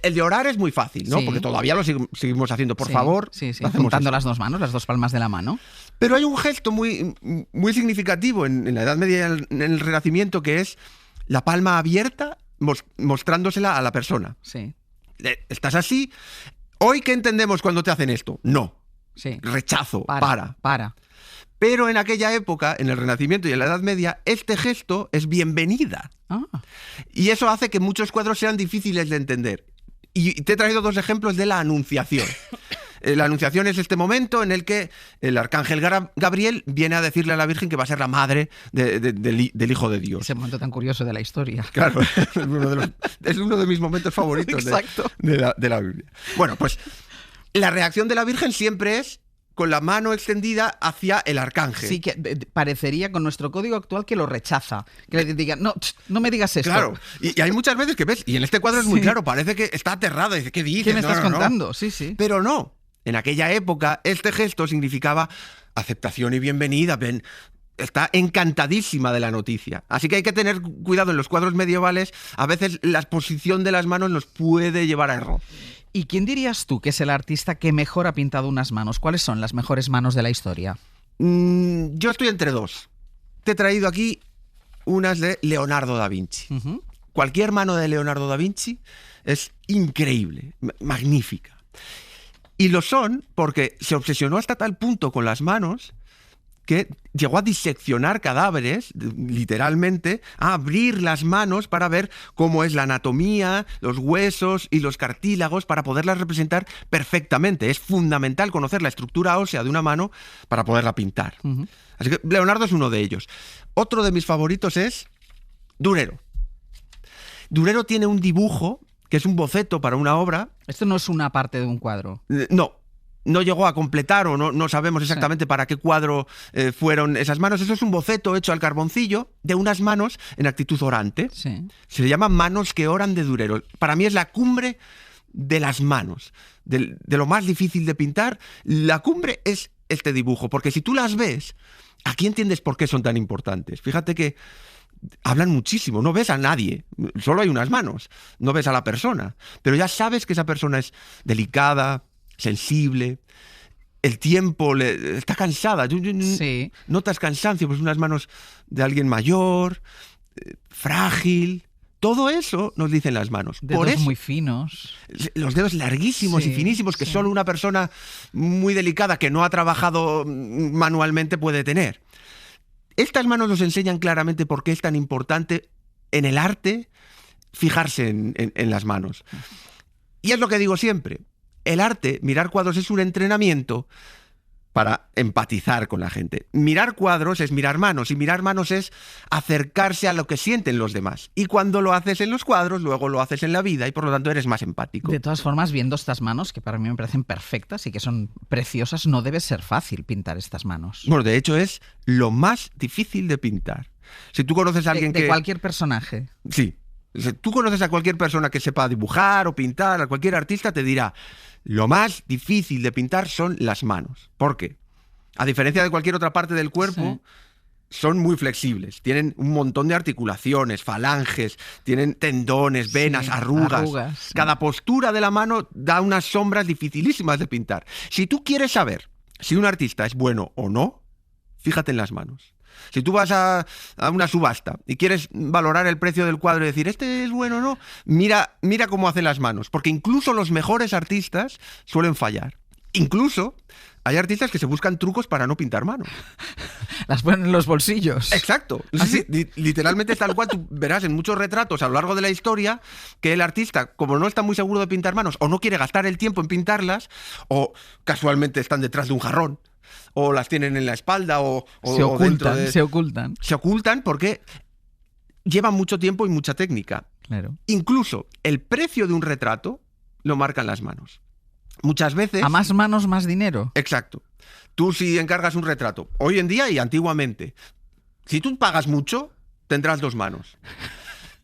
el de orar es muy fácil, ¿no? Sí. Porque todavía lo seguimos haciendo. Por favor, juntando las dos manos, las dos palmas de la mano. Pero hay un gesto muy, muy significativo en la Edad Media y en el Renacimiento, que es la palma abierta mostrándosela a la persona. Sí. Estás así. ¿Hoy qué entendemos cuando te hacen esto? No. Sí. Rechazo. Para. Pero en aquella época, en el Renacimiento y en la Edad Media, este gesto es bienvenida. Y eso hace que muchos cuadros sean difíciles de entender. Y te he traído dos ejemplos de la Anunciación. La Anunciación es este momento en el que el arcángel Gabriel viene a decirle a la Virgen que va a ser la madre del Hijo de Dios. Ese momento tan curioso de la historia. Claro, es uno de mis momentos favoritos de la Biblia. Bueno, pues la reacción de la Virgen siempre es con la mano extendida hacia el arcángel. Sí, que parecería con nuestro código actual que lo rechaza. Que le digan, no me digas esto. Claro, y hay muchas veces que ves, y en este cuadro es muy claro, parece que está aterrada, dice, ¿qué dices? ¿Qué me estás contando? No. Sí. Pero no, en aquella época este gesto significaba aceptación y bienvenida, está encantadísima de la noticia. Así que hay que tener cuidado en los cuadros medievales, a veces la posición de las manos nos puede llevar a error. ¿Y quién dirías tú que es el artista que mejor ha pintado unas manos? ¿Cuáles son las mejores manos de la historia? Yo estoy entre dos. Te he traído aquí unas de Leonardo da Vinci. Cualquier mano de Leonardo da Vinci es increíble, magnífica. Y lo son porque se obsesionó hasta tal punto con las manos que llegó a diseccionar cadáveres, literalmente, a abrir las manos para ver cómo es la anatomía, los huesos y los cartílagos para poderlas representar perfectamente. Es fundamental conocer la estructura ósea de una mano para poderla pintar. Así que Leonardo es uno de ellos. Otro de mis favoritos es Durero. Durero tiene un dibujo que es un boceto para una obra. Esto no es una parte de un cuadro. No llegó a completar o no sabemos exactamente para qué cuadro fueron esas manos. Eso es un boceto hecho al carboncillo de unas manos en actitud orante. Sí. Se le llama Manos que oran de Durero. Para mí es la cumbre de las manos, de lo más difícil de pintar. La cumbre es este dibujo, porque si tú las ves, aquí entiendes por qué son tan importantes. Fíjate que hablan muchísimo, no ves a nadie, solo hay unas manos, no ves a la persona, pero ya sabes que esa persona es delicada, sensible, el tiempo está cansada. Sí. Notas cansancio, pues unas manos de alguien mayor, frágil. Todo eso nos dicen las manos. Dedos por eso, muy finos. Los dedos larguísimos y finísimos que solo una persona muy delicada que no ha trabajado manualmente puede tener. Estas manos nos enseñan claramente por qué es tan importante en el arte fijarse en las manos. Y es lo que digo siempre. El arte, mirar cuadros, es un entrenamiento para empatizar con la gente. Mirar cuadros es mirar manos, y mirar manos es acercarse a lo que sienten los demás. Y cuando lo haces en los cuadros, luego lo haces en la vida y por lo tanto eres más empático. De todas formas, viendo estas manos, que para mí me parecen perfectas y que son preciosas, no debe ser fácil pintar estas manos. Bueno, de hecho es lo más difícil de pintar. Si tú conoces a alguien de cualquier personaje. Sí. Si tú conoces a cualquier persona que sepa dibujar o pintar, a cualquier artista te dirá: lo más difícil de pintar son las manos. ¿Por qué? A diferencia de cualquier otra parte del cuerpo, son muy flexibles. Tienen un montón de articulaciones, falanges, tienen tendones, venas, arrugas. Cada postura de la mano da unas sombras dificilísimas de pintar. Si tú quieres saber si un artista es bueno o no, fíjate en las manos. Si tú vas a una subasta y quieres valorar el precio del cuadro y decir, ¿este es bueno o no? Mira cómo hace las manos, porque incluso los mejores artistas suelen fallar. Incluso Hay artistas que se buscan trucos para no pintar manos. Las ponen en los bolsillos. Exacto. ¿Ah, sí? Literalmente es tal cual. Tú verás en muchos retratos a lo largo de la historia que el artista, como no está muy seguro de pintar manos o no quiere gastar el tiempo en pintarlas, o casualmente están detrás de un jarrón, o las tienen en la espalda, o se ocultan, Se ocultan porque llevan mucho tiempo y mucha técnica. Claro. Incluso el precio de un retrato lo marcan las manos. Muchas veces... A más manos, más dinero. Exacto. Tú si encargas un retrato, hoy en día y antiguamente, si tú pagas mucho, tendrás 2 manos.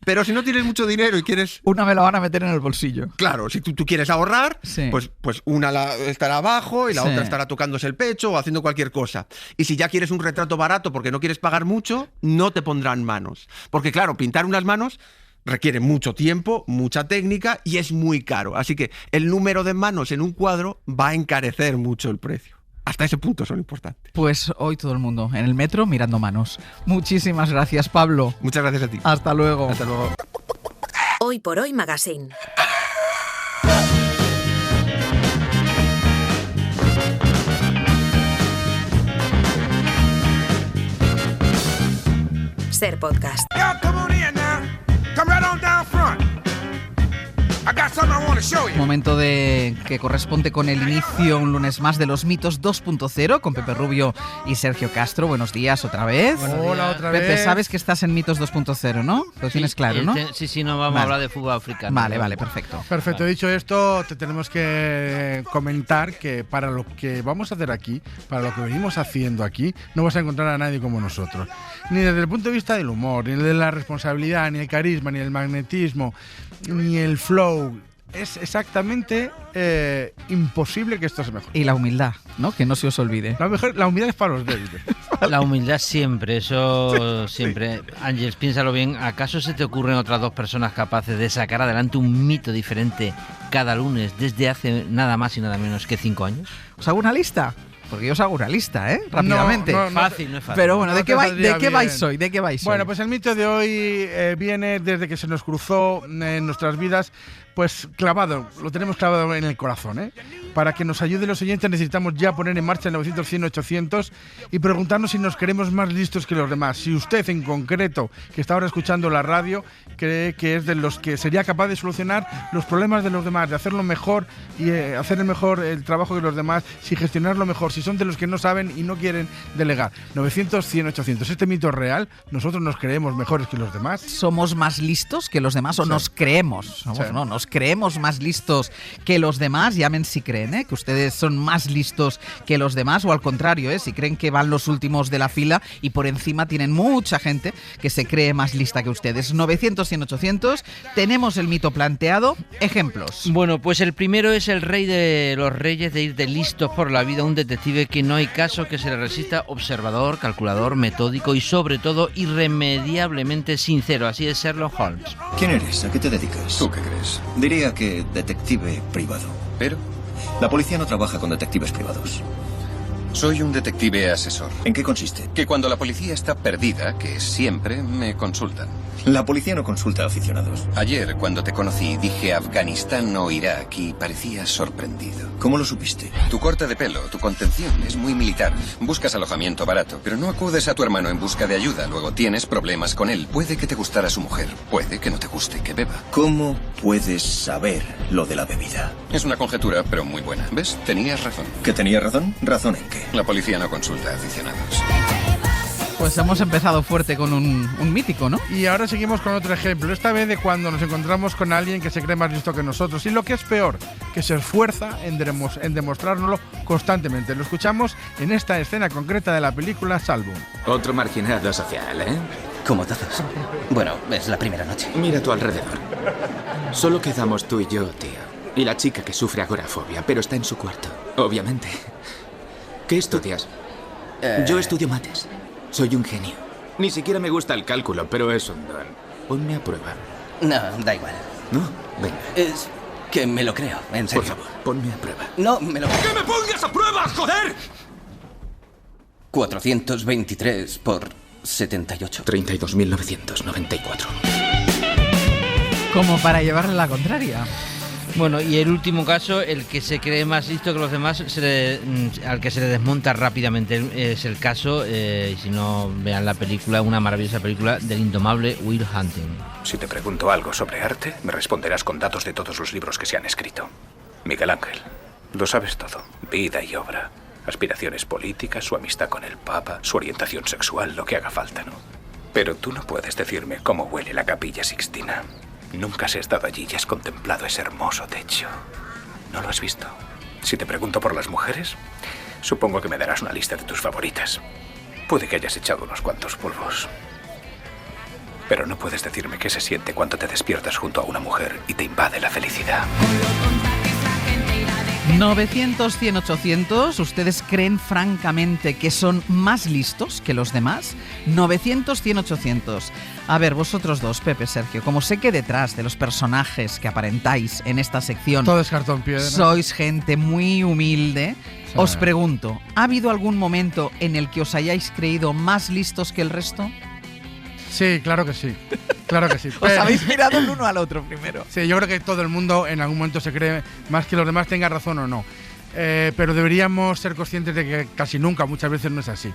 Pero si no tienes mucho dinero y quieres... Una me la van a meter en el bolsillo. Claro, si tú quieres ahorrar, sí, pues una estará abajo y la sí, otra estará tocándose el pecho o haciendo cualquier cosa. Y si ya quieres un retrato barato porque no quieres pagar mucho, no te pondrán manos. Porque claro, pintar unas manos requiere mucho tiempo, mucha técnica y es muy caro. Así que el número de manos en un cuadro va a encarecer mucho el precio. Hasta ese punto son importantes. Pues hoy todo el mundo en el metro mirando manos. Muchísimas gracias, Pablo. Muchas gracias a ti. Hasta luego. Hasta luego. Hoy por Hoy Magazine. Ser Podcast. Momento que corresponde con el inicio un lunes más de los mitos 2.0 con Pepe Rubio y Sergio Castro. Buenos días otra vez. Hola, otra vez. Pepe, sabes que estás en mitos 2.0, ¿no? Lo tienes claro, ¿no? Sí, no vamos a hablar de fútbol africano. Vale, perfecto. Perfecto, dicho esto, te tenemos que comentar que para lo que vamos a hacer aquí, para lo que venimos haciendo aquí, no vas a encontrar a nadie como nosotros. Ni desde el punto de vista del humor, ni de la responsabilidad, ni el carisma, ni el magnetismo, ni el flow. Es exactamente imposible que esto se mejore. Y la humildad, ¿no? Que no se os olvide. La humildad es para los débiles. La humildad siempre, eso siempre. Ángeles, piénsalo bien. ¿Acaso se te ocurren otras 2 personas capaces de sacar adelante un mito diferente cada lunes desde hace nada más y nada menos que 5 años? ¿Os hago una lista? Porque yo os hago una lista, ¿eh? Rápidamente. No es fácil. Pero bueno, ¿de qué vais hoy? Bueno, pues el mito de hoy viene desde que se nos cruzó en nuestras vidas, pues clavado, lo tenemos clavado en el corazón, ¿eh? Para que nos ayude los oyentes necesitamos ya poner en marcha el 900, 100, 800 y preguntarnos si nos creemos más listos que los demás. Si usted en concreto, que está ahora escuchando la radio, cree que es de los que sería capaz de solucionar los problemas de los demás, de hacerlo mejor y hacer el trabajo que los demás, si gestionarlo mejor, si son de los que no saben y no quieren delegar. 900, 100, 800. Este mito es real. Nosotros nos creemos mejores que los demás. ¿Somos más listos que los demás o nos creemos? No, nos creemos más listos que los demás. Llamen si creen, ¿eh? Que ustedes son más listos que los demás o al contrario, ¿eh? Si creen que van los últimos de la fila y por encima tienen mucha gente que se cree más lista que ustedes. 900, 100, 800. Tenemos el mito planteado. Ejemplos. Bueno, pues el primero es el rey de los reyes de ir de listos por la vida, un detective que no hay caso que se le resista, observador, calculador, metódico y sobre todo irremediablemente sincero. Así es Sherlock Holmes. ¿Quién eres? ¿A qué te dedicas? ¿Tú qué crees? Diría que detective privado. ¿Pero? La policía no trabaja con detectives privados. Soy un detective asesor. ¿En qué consiste? Que cuando la policía está perdida, que siempre me consultan. La policía no consulta a aficionados. Ayer, cuando te conocí, dije Afganistán o Irak y parecías sorprendido. ¿Cómo lo supiste? Tu corte de pelo, tu contención es muy militar. Buscas alojamiento barato, pero no acudes a tu hermano en busca de ayuda. Luego tienes problemas con él. Puede que te gustara su mujer. Puede que no te guste que beba. ¿Cómo puedes saber lo de la bebida? Es una conjetura, pero muy buena. ¿Ves? Tenías razón. ¿Que tenía razón? ¿Razón en qué? La policía no consulta a aficionados. Pues hemos empezado fuerte con un mítico, ¿no? Y ahora seguimos con otro ejemplo, esta vez de cuando nos encontramos con alguien que se cree más listo que nosotros y lo que es peor, que se esfuerza en demostrárnoslo constantemente. Lo escuchamos en esta escena concreta de la película Salvo. Otro marginado social, ¿eh? Como todos. Bueno, es la primera noche. Mira a tu alrededor. Solo quedamos tú y yo, tío. Y la chica que sufre agorafobia, pero está en su cuarto, obviamente. ¿Qué estudias? Yo estudio mates. Soy un genio. Ni siquiera me gusta el cálculo, pero es un don. Ponme a prueba. No, da igual. ¿No? Venga. Es que me lo creo, en serio. Por favor, ponme a prueba. No, me lo creo. ¡Que me pongas a prueba, joder! 423 por 78. 32.994. Como para llevarle la contraria. Bueno, y el último caso, el que se cree más listo que los demás, al que se le desmonta rápidamente, es el caso, y si no, vean la película, una maravillosa película del indomable Will Hunting. Si te pregunto algo sobre arte, me responderás con datos de todos los libros que se han escrito. Miguel Ángel, lo sabes todo, vida y obra, aspiraciones políticas, su amistad con el Papa, su orientación sexual, lo que haga falta, ¿no? Pero tú no puedes decirme cómo huele la Capilla Sixtina. Nunca has estado allí y has contemplado ese hermoso techo. ¿No lo has visto? Si te pregunto por las mujeres, supongo que me darás una lista de tus favoritas. Puede que hayas echado unos cuantos polvos. Pero no puedes decirme qué se siente cuando te despiertas junto a una mujer y te invade la felicidad. 900-100-800, ¿ustedes creen francamente que son más listos que los demás? 900-100-800. A ver, vosotros dos, Pepe, Sergio, como sé que detrás de los personajes que aparentáis en esta sección todo es cartón piedra, sois gente muy humilde, sí. Os pregunto, ¿ha habido algún momento en el que os hayáis creído más listos que el resto? Sí, claro que sí. Claro que sí. Os habéis mirado el uno al otro primero. Sí, yo creo que todo el mundo en algún momento se cree más que los demás, tenga razón o no. Pero deberíamos ser conscientes de que casi nunca, muchas veces no es así.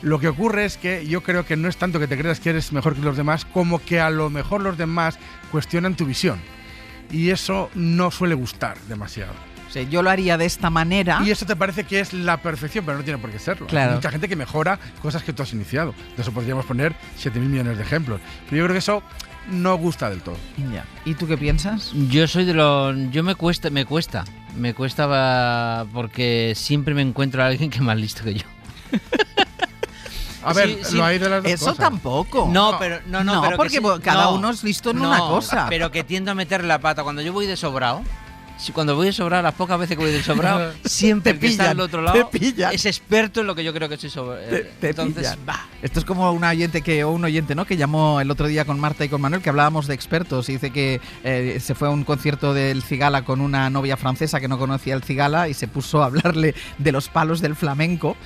Lo que ocurre es que yo creo que no es tanto que te creas que eres mejor que los demás, como que a lo mejor los demás cuestionan tu visión. Y eso no suele gustar demasiado. Sí, yo lo haría de esta manera. Y eso te parece que es la perfección, pero no tiene por qué serlo. Claro. Hay mucha gente que mejora cosas que tú has iniciado. De eso podríamos poner 7.000 millones de ejemplos. Pero yo creo que eso no gusta del todo. Ya. ¿Y tú qué piensas? Yo soy de los... Me cuesta porque siempre me encuentro a alguien que es más listo que yo. A ver, sí, lo hay de las dos eso cosas. Tampoco. No, pero porque cada uno es listo en una cosa. Pero que tiendo a meter la pata. Cuando yo voy de sobrado, cuando voy de sobrado, las pocas veces que voy de sobrado, siempre el que está al otro lado es experto en lo que yo creo que soy Entonces, esto es como un oyente, ¿no? Que llamó el otro día con Marta y con Manuel, que hablábamos de expertos, y dice que se fue a un concierto del Cigala con una novia francesa que no conocía el Cigala y se puso a hablarle de los palos del flamenco,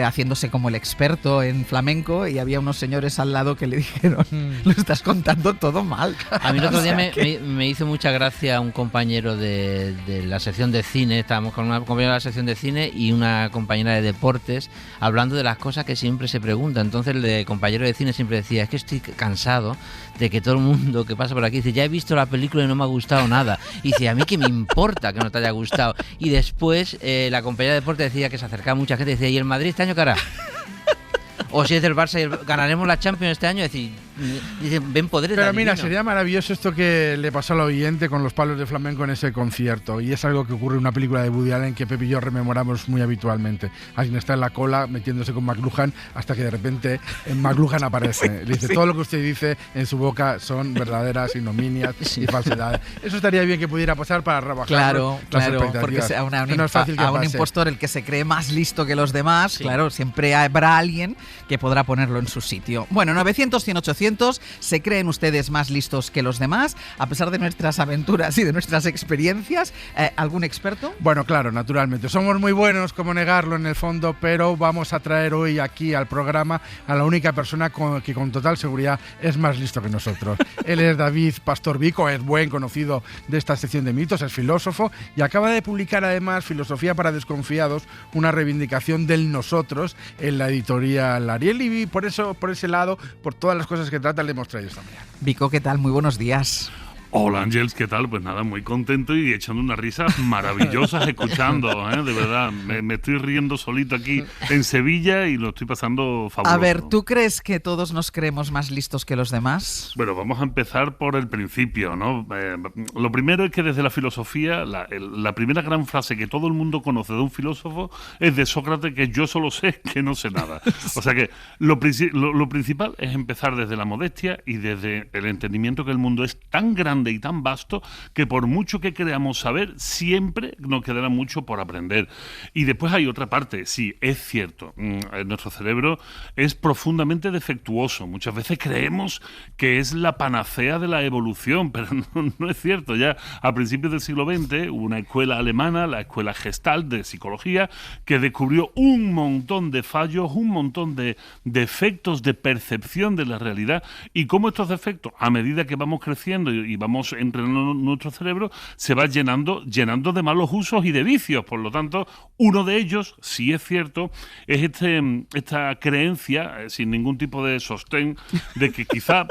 haciéndose como el experto en flamenco, y había unos señores al lado que le dijeron, lo estás contando todo mal. A mí el otro día me hizo mucha gracia un compañero de la sección de cine. Estábamos con una compañera de la sección de cine y una compañera de deportes hablando de las cosas que siempre se pregunta. Entonces el compañero de cine siempre decía, es que estoy cansado de que todo el mundo que pasa por aquí dice, ya he visto la película y no me ha gustado nada. Y dice, a mí qué me importa que no te haya gustado. Y después la compañera de deportes decía que se acercaba mucha gente y decía, ¿y el Madrid este año qué hará? O si es del Barça y ganaremos la Champions este año, es decir, dicen, ven poderes. Pero mira, sería maravilloso esto que le pasó al oyente con los palos de flamenco en ese concierto. Y es algo que ocurre en una película de Woody Allen que Pepe y yo rememoramos muy habitualmente. Alguien está en la cola metiéndose con McLuhan hasta que de repente McLuhan aparece. Le dice, todo lo que usted dice en su boca son verdaderas ignominias y falsedades. Eso estaría bien que pudiera pasar para rebajar las expectativas. Porque sea no es fácil que a un impostor el que se cree más listo que los demás, claro, siempre habrá alguien que podrá ponerlo en su sitio. Bueno, 900-100-800, ¿se creen ustedes más listos que los demás? A pesar de nuestras aventuras y de nuestras experiencias, ¿algún experto? Bueno, claro, naturalmente. Somos muy buenos, como negarlo en el fondo, pero vamos a traer hoy aquí al programa a la única persona que con total seguridad es más listo que nosotros. Él es David Pastor Vico, es buen conocido de esta sección de mitos, es filósofo y acaba de publicar además Filosofía para Desconfiados, una reivindicación del nosotros en la editorial Ariel, y por ese lado, por todas las cosas que trata, le hemos traído esta mañana. Vico, ¿qué tal? Muy buenos días. Hola Ángels, ¿qué tal? Pues nada, muy contento y echando unas risas maravillosas escuchando, de verdad, me estoy riendo solito aquí en Sevilla y lo estoy pasando fabuloso. A ver, ¿tú crees que todos nos creemos más listos que los demás? Bueno, vamos a empezar por el principio, ¿no? Lo primero es que desde la filosofía, la primera gran frase que todo el mundo conoce de un filósofo es de Sócrates, que yo solo sé que no sé nada. O sea que lo principal es empezar desde la modestia y desde el entendimiento que el mundo es tan grande y tan vasto que por mucho que creamos saber, siempre nos quedará mucho por aprender. Y después hay otra parte, sí, es cierto, nuestro cerebro es profundamente defectuoso. Muchas veces creemos que es la panacea de la evolución, pero no es cierto. Ya a principios del siglo XX hubo una escuela alemana, la escuela Gestalt de psicología, que descubrió un montón de fallos, un montón de defectos de percepción de la realidad, y cómo estos defectos, a medida que vamos creciendo y vamos vamos entrenando nuestro cerebro, se va llenando de malos usos y de vicios. Por lo tanto, uno de ellos, si es cierto, es esta creencia, sin ningún tipo de sostén, de que quizá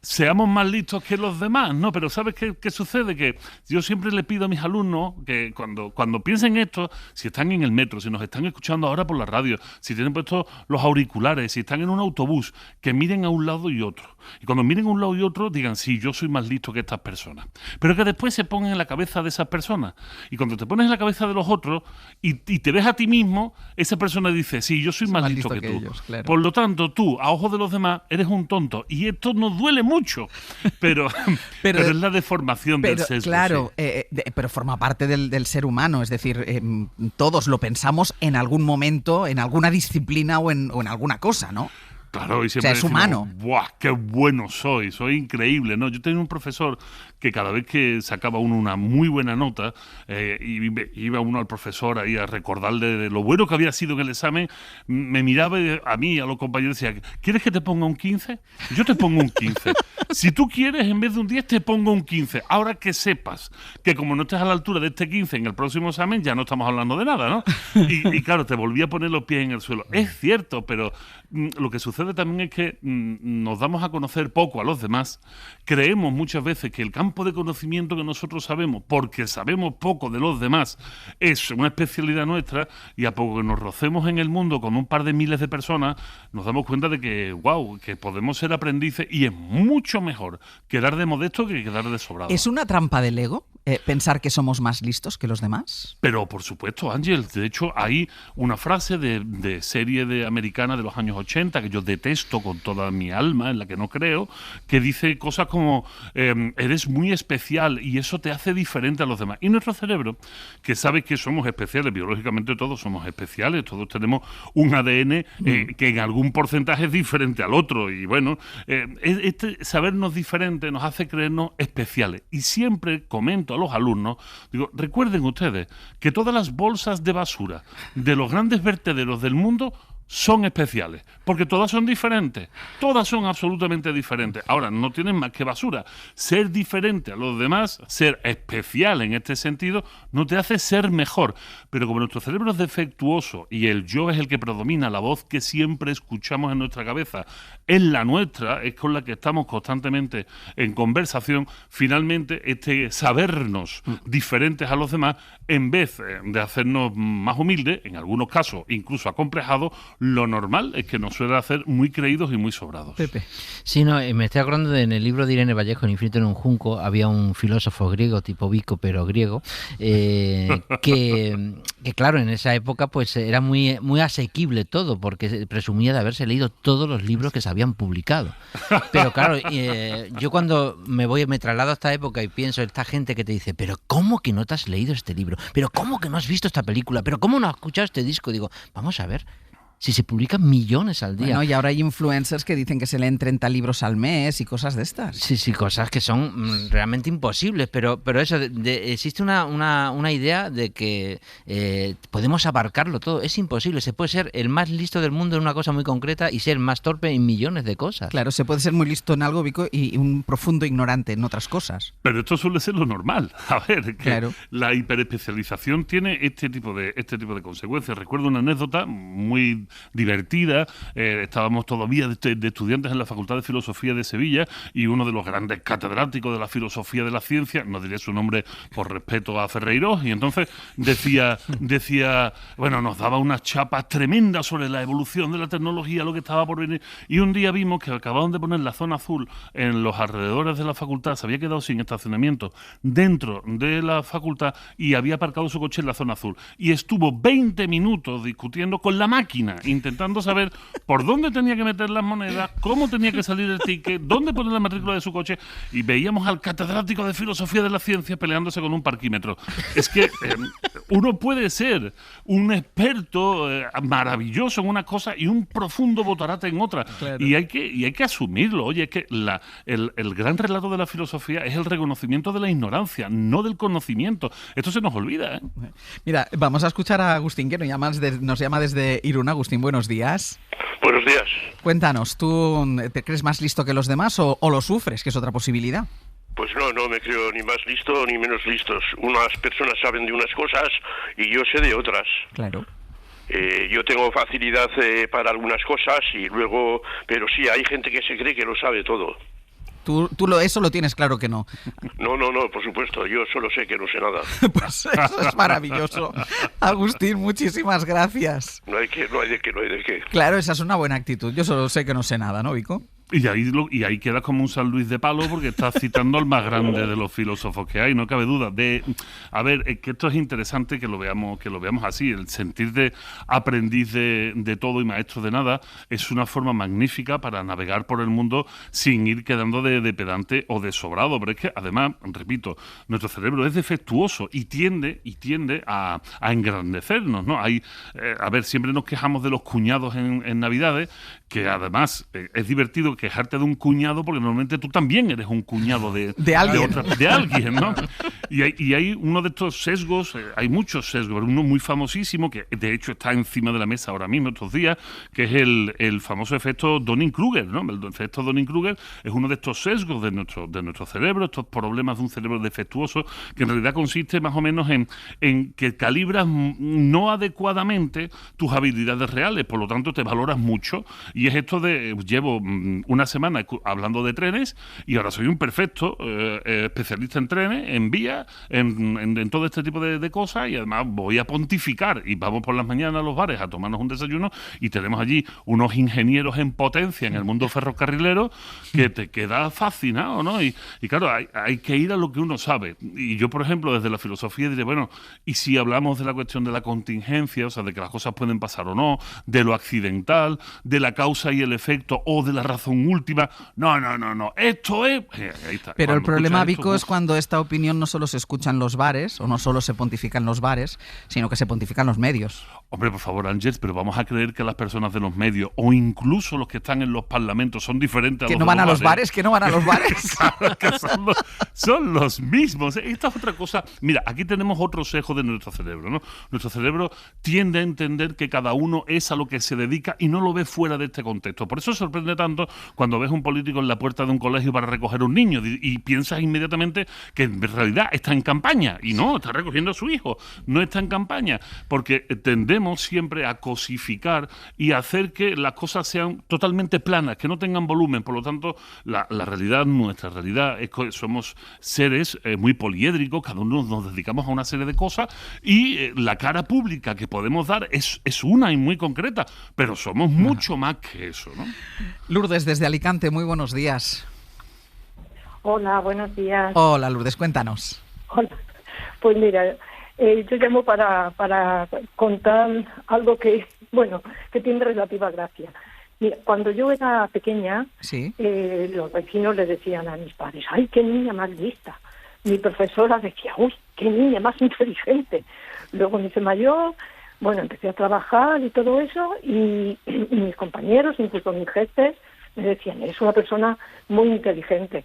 seamos más listos que los demás, ¿no? Pero ¿sabes qué sucede? Que yo siempre le pido a mis alumnos que cuando piensen esto, si están en el metro, si nos están escuchando ahora por la radio, si tienen puestos los auriculares, si están en un autobús, que miren a un lado y otro. Y cuando miren a un lado y otro, digan, sí, yo soy más listo que estas personas. Pero que después se pongan en la cabeza de esas personas. Y cuando te pones en la cabeza de los otros y te ves a ti mismo, esa persona dice, sí, yo soy más listo que tú. Ellos, claro. Por lo tanto, tú, a ojos de los demás, eres un tonto. Y esto nos duele mucho, pero es la deformación del sesgo. Claro, sí. Pero forma parte del ser humano, es decir, todos lo pensamos en algún momento, en alguna disciplina o en alguna cosa, ¿no? Claro, y siempre es humano. ¡Buah, qué bueno soy increíble! ¿No? Yo tenía un profesor que cada vez que sacaba uno una muy buena nota, iba uno al profesor ahí a recordarle de lo bueno que había sido en el examen, me miraba a mí, a los compañeros, y decía, ¿quieres que te ponga un 15? Yo te pongo un 15. Si tú quieres, en vez de un 10, te pongo un 15. Ahora que sepas que como no estés a la altura de este 15 en el próximo examen, ya no estamos hablando de nada, ¿no? Y claro, te volví a poner los pies en el suelo. Es cierto, pero lo que sucede también es que nos damos a conocer poco a los demás. Creemos muchas veces que el campo de conocimiento que nosotros sabemos, porque sabemos poco de los demás, es una especialidad nuestra, y a poco que nos rocemos en el mundo con un par de miles de personas, nos damos cuenta de que, que podemos ser aprendices, y es mucho mejor quedar de modesto que quedar de sobrado. ¿Es una trampa del ego pensar que somos más listos que los demás? Pero por supuesto, Ángel, de hecho hay una frase de serie americana de los años 80 que yo detesto con toda mi alma, en la que no creo, que dice cosas como eres muy especial y eso te hace diferente a los demás. Y nuestro cerebro, que sabe que somos especiales, biológicamente todos somos especiales, todos tenemos un ADN que en algún porcentaje es diferente al otro, y bueno, este sabernos diferente nos hace creernos especiales. Y siempre comento a los alumnos, digo, recuerden ustedes que todas las bolsas de basura de los grandes vertederos del mundo son especiales, porque todas son diferentes, todas son absolutamente diferentes. Ahora, no tienen más que basura. Ser diferente a los demás, ser especial en este sentido, no te hace ser mejor. Pero como nuestro cerebro es defectuoso y el yo es el que predomina, la voz que siempre escuchamos en nuestra cabeza es la nuestra, es con la que estamos constantemente en conversación, finalmente este sabernos diferentes a los demás, en vez de hacernos más humildes, en algunos casos incluso acomplejados, lo normal es que nos suele hacer muy creídos y muy sobrados. Pepe. Sí, no, me estoy acordando en el libro de Irene Vallejo, En infinito en un junco, había un filósofo griego, tipo Vico, pero griego, que claro, en esa época pues era muy asequible todo, porque presumía de haberse leído todos los libros que se habían publicado. Pero claro, yo cuando me traslado a esta época y pienso en esta gente que te dice, pero ¿cómo que no te has leído este libro? ¿Pero cómo que no has visto esta película? ¿Pero cómo no has escuchado este disco? Digo, vamos a ver. Si se publican millones al día. Bueno, y ahora hay influencers que dicen que se leen 30 libros al mes y cosas de estas. Sí, cosas que son realmente imposibles, pero eso, existe una idea de que podemos abarcarlo todo. Es imposible, se puede ser el más listo del mundo en una cosa muy concreta y ser más torpe en millones de cosas. Claro, se puede ser muy listo en algo, Vico, y un profundo ignorante en otras cosas. Pero esto suele ser lo normal. A ver, que claro, la hiperespecialización tiene este tipo de consecuencias. Recuerdo una anécdota muy divertida. Estábamos todavía de estudiantes en la Facultad de Filosofía de Sevilla, y uno de los grandes catedráticos de la filosofía de la ciencia, no diré su nombre por respeto a Ferreirós, y entonces decía, bueno, nos daba unas chapas tremendas sobre la evolución de la tecnología, lo que estaba por venir, y un día vimos que acababan de poner la zona azul en los alrededores de la facultad, se había quedado sin estacionamiento dentro de la facultad y había aparcado su coche en la zona azul, y estuvo 20 minutos discutiendo con la máquina, intentando saber por dónde tenía que meter las monedas, cómo tenía que salir el ticket, dónde poner la matrícula de su coche, y veíamos al catedrático de filosofía de la ciencia peleándose con un parquímetro. Es que uno puede ser un experto maravilloso en una cosa y un profundo botarate en otra. Claro. Y hay que asumirlo. Oye, es que el gran relato de la filosofía es el reconocimiento de la ignorancia, no del conocimiento. Esto se nos olvida, ¿eh? Mira, vamos a escuchar a Agustín, que nos llama desde Irún. Agustín, buenos días. Buenos días. Cuéntanos, ¿tú te crees más listo que los demás o lo sufres, que es otra posibilidad? Pues no me creo ni más listo ni menos listos. Unas personas saben de unas cosas y yo sé de otras. Claro. Yo tengo facilidad para algunas cosas y luego... Pero sí, hay gente que se cree que lo sabe todo. Tú eso lo tienes claro que no. No, por supuesto. Yo solo sé que no sé nada. Pues eso es maravilloso. Agustín, muchísimas gracias. No hay de qué. Claro, esa es una buena actitud. Yo solo sé que no sé nada, ¿no, Vico? Y ahí queda como un San Luis de Palo porque estás citando al más grande de los filósofos que hay, no cabe duda. A ver, es que esto es interesante que lo veamos así. El sentir de aprendiz de todo y maestro de nada es una forma magnífica para navegar por el mundo sin ir quedando de pedante o de sobrado. Pero es que además, repito, nuestro cerebro es defectuoso y tiende a engrandecernos, ¿no? A ver, siempre nos quejamos de los cuñados en Navidades, que además es divertido quejarte de un cuñado porque normalmente tú también eres un cuñado de alguien, ¿no? Y hay uno de estos sesgos, hay muchos sesgos, pero uno muy famosísimo que de hecho está encima de la mesa ahora mismo estos días, que es el famoso efecto Dunning-Kruger, ¿no? El efecto Dunning-Kruger es uno de estos sesgos de nuestro cerebro, estos problemas de un cerebro defectuoso, que en realidad consiste más o menos en que calibras no adecuadamente tus habilidades reales, por lo tanto te valoras mucho. Y es esto de, llevo una semana hablando de trenes y ahora soy un perfecto especialista en trenes, en vías, en todo este tipo de cosas, y además voy a pontificar y vamos por las mañanas a los bares a tomarnos un desayuno y tenemos allí unos ingenieros en potencia en el mundo ferrocarrilero que te queda fascinado, ¿no? Y claro, hay que ir a lo que uno sabe. Y yo, por ejemplo, desde la filosofía diré, bueno, ¿y si hablamos de la cuestión de la contingencia, o sea, de que las cosas pueden pasar o no, de lo accidental, de la causa y el efecto o de la razón última? No, esto es... Ahí está. Pero el problema, Vico, es cuando esta opinión no solo se escucha en los bares o no solo se pontifica en los bares, sino que se pontifica en los medios. Hombre, por favor, Ángel, pero vamos a creer que las personas de los medios o incluso los que están en los parlamentos son diferentes a los que no van a los bares, que no van a los bares. Claro, que son los mismos. Esta es otra cosa. Mira, aquí tenemos otro sesgo de nuestro cerebro, ¿no? Nuestro cerebro tiende a entender que cada uno es a lo que se dedica y no lo ve fuera de este contexto. Por eso sorprende tanto cuando ves un político en la puerta de un colegio para recoger a un niño y piensas inmediatamente que en realidad está en campaña. Y no, está recogiendo a su hijo. No está en campaña. Porque tendemos siempre a cosificar y a hacer que las cosas sean totalmente planas, que no tengan volumen. Por lo tanto, la realidad, nuestra realidad, es que somos seres muy poliédricos, cada uno nos dedicamos a una serie de cosas y la cara pública que podemos dar es una y muy concreta, pero somos mucho más que eso, ¿no? Lourdes, desde Alicante, muy buenos días. Hola, buenos días. Hola, Lourdes, cuéntanos. Hola. Pues mira, yo llamo para contar algo que tiene relativa gracia. Mira, cuando yo era pequeña, ¿sí? Los vecinos le decían a mis padres, ¡ay, qué niña más lista! Mi profesora decía, ¡uy, qué niña más inteligente! Luego me hice mayor, empecé a trabajar y todo eso, y mis compañeros, incluso mis jefes, me decían, eres una persona muy inteligente.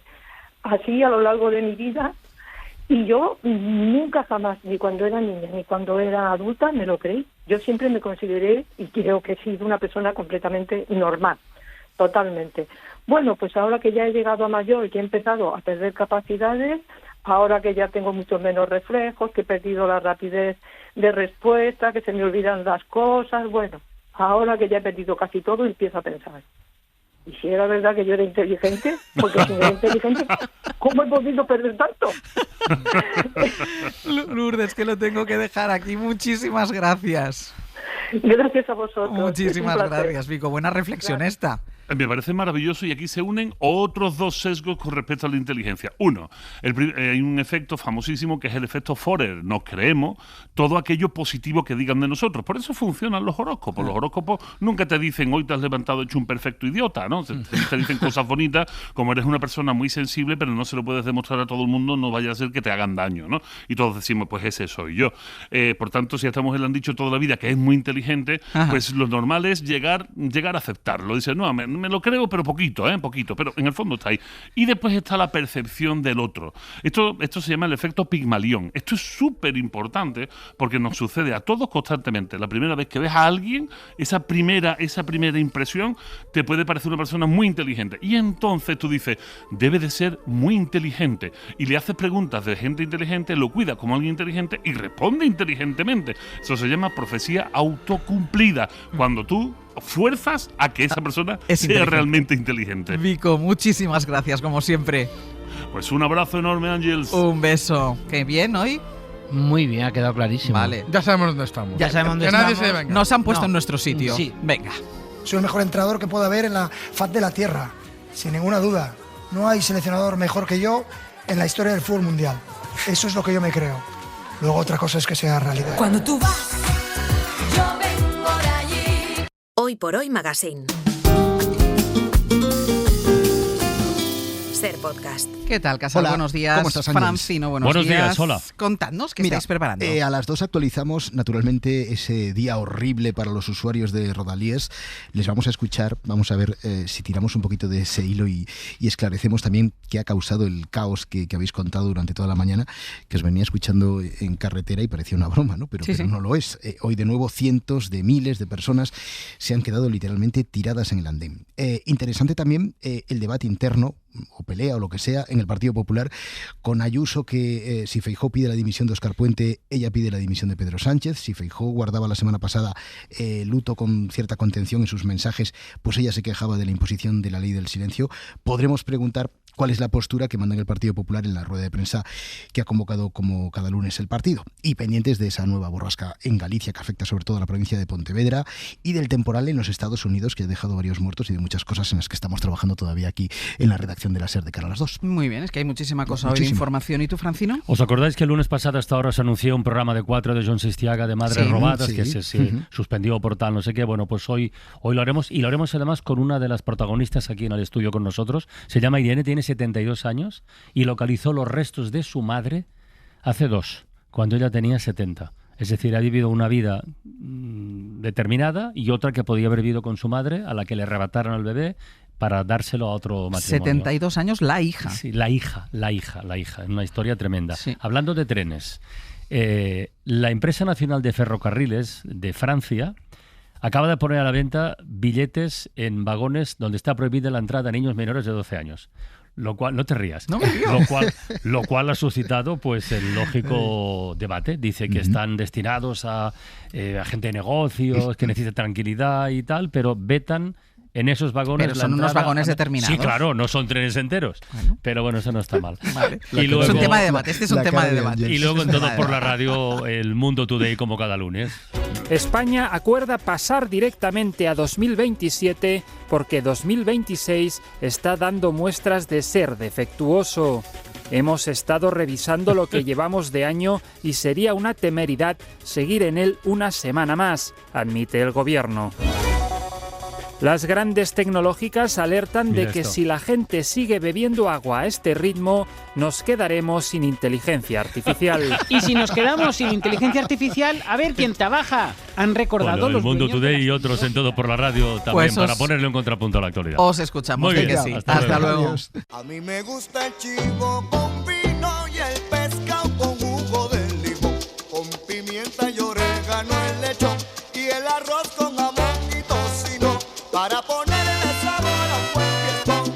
Así a lo largo de mi vida, y yo nunca jamás, ni cuando era niña, ni cuando era adulta, me lo creí. Yo siempre me consideré, y creo que he sido una persona completamente normal, totalmente. Bueno, pues ahora que ya he llegado a mayor y que he empezado a perder capacidades, ahora que ya tengo muchos menos reflejos, que he perdido la rapidez de respuesta, que se me olvidan las cosas, ahora que ya he perdido casi todo, empiezo a pensar. Y si era verdad que yo era inteligente, porque si no era inteligente, ¿cómo he podido perder tanto? Lourdes, que lo tengo que dejar aquí. Muchísimas gracias. Gracias a vosotros. Muchísimas gracias, Vico. Buena reflexión esta. Me parece maravilloso, y aquí se unen otros dos sesgos con respecto a la inteligencia. Uno, hay un efecto famosísimo que es el efecto Forer. Nos creemos todo aquello positivo que digan de nosotros. Por eso funcionan los horóscopos. Los horóscopos nunca te dicen, hoy te has levantado hecho un perfecto idiota, ¿no? Te dicen cosas bonitas, como eres una persona muy sensible, pero no se lo puedes demostrar a todo el mundo, no vaya a ser que te hagan daño, ¿no? Y todos decimos, pues ese soy yo. Por tanto, si a esta mujer le han dicho toda la vida que es muy inteligente, pues lo normal es llegar a aceptarlo. Dice, no me lo creo, pero poquito, pero en el fondo está ahí. Y después está la percepción del otro. Esto se llama el efecto Pigmalión. Esto es súper importante porque nos sucede a todos constantemente. La primera vez que ves a alguien, esa primera impresión te puede parecer una persona muy inteligente. Y entonces tú dices, debe de ser muy inteligente. Y le haces preguntas de gente inteligente, lo cuida como alguien inteligente y responde inteligentemente. Eso se llama profecía autocumplida. Cuando tú fuerzas a que esa persona sea realmente inteligente. Vico, muchísimas gracias, como siempre. Pues un abrazo enorme, Ángels. Un beso. Qué bien hoy. Muy bien, ha quedado clarísimo. Vale. Ya sabemos dónde estamos. Ya sabemos dónde estamos. estamos. Nadie se venga. Nos han puesto en nuestro sitio. Sí. Venga. Soy el mejor entrenador que pueda haber en la faz de la tierra, sin ninguna duda. No hay seleccionador mejor que yo en la historia del fútbol mundial. Eso es lo que yo me creo. Luego otra cosa es que sea realidad. Cuando tú vas, yo vengo de allí. Hoy por Hoy Magazine. Ser Podcast. ¿Qué tal, Casal? Hola, buenos días. ¿cómo estás, Ángels? Francino, buenos días. Hola. Contadnos qué estáis preparando. A las 2 actualizamos, naturalmente, ese día horrible para los usuarios de Rodalies. Les vamos a escuchar, vamos a ver si tiramos un poquito de ese hilo y esclarecemos también qué ha causado el caos que habéis contado durante toda la mañana, que os venía escuchando en carretera y parecía una broma, ¿no? Pero no lo es. Hoy, de nuevo, cientos de miles de personas se han quedado literalmente tiradas en el andén. Interesante también el debate interno, o pelea o lo que sea, en el Partido Popular, con Ayuso que si Feijóo pide la dimisión de Óscar Puente, ella pide la dimisión de Pedro Sánchez. Si Feijóo guardaba la semana pasada luto con cierta contención en sus mensajes, pues ella se quejaba de la imposición de la ley del silencio. Podremos preguntar cuál es la postura que manda en el Partido Popular en la rueda de prensa que ha convocado como cada lunes el partido. Y pendientes de esa nueva borrasca en Galicia que afecta sobre todo a la provincia de Pontevedra y del temporal en los Estados Unidos que ha dejado varios muertos y de muchas cosas en las que estamos trabajando todavía aquí en la redacción de la SER de cara a las 2. Muy bien, es que hay muchísima cosa hoy de información. ¿Y tú, Francino? ¿Os acordáis que el lunes pasado a esta hora se anunció un programa de 4 de John Sestiaga de Madres Robadas que se suspendió por tal no sé qué? Bueno, pues hoy lo haremos y lo haremos además con una de las protagonistas aquí en el estudio con nosotros. Se llama Irene, tiene 72 años y localizó los restos de su madre hace 2, cuando ella tenía 70. Es decir, ha vivido una vida determinada y otra que podía haber vivido con su madre, a la que le arrebataron al bebé para dárselo a otro matrimonio. 72 años, la hija. Sí, la hija. Una historia tremenda. Sí. Hablando de trenes, la empresa nacional de ferrocarriles de Francia acaba de poner a la venta billetes en vagones donde está prohibida la entrada a niños menores de 12 años. Lo cual, no te rías, no me río. Lo cual ha suscitado pues el lógico debate. Dice que están destinados a gente de negocios, que necesita tranquilidad y tal, pero vetan en esos vagones. Pero son unos vagones determinados. Sí, claro, no son trenes enteros. Bueno. Pero bueno, eso no está mal. Vale. Y luego, es un tema de debate. Este es un tema de debate. Y luego en Todo por la Radio, el Mundo Today como cada lunes. España acuerda pasar directamente a 2027 porque 2026 está dando muestras de ser defectuoso. Hemos estado revisando lo que llevamos de año y sería una temeridad seguir en él una semana más, admite el gobierno. Las grandes tecnológicas alertan de que si la gente sigue bebiendo agua a este ritmo, nos quedaremos sin inteligencia artificial. Y si nos quedamos sin inteligencia artificial, a ver quién trabaja. Han recordado los El Mundo Today y otros en Todo por la Radio también, pues para ponerle un contrapunto a la actualidad. Os escuchamos. Muy bien, que sí. Hasta luego. A mí me gusta el chivo con vino y el pescado con jugo de limón, con pimienta y orégano el lechón y el arroz con jamón y tocino, para ponerle sabor a un buen fiestón.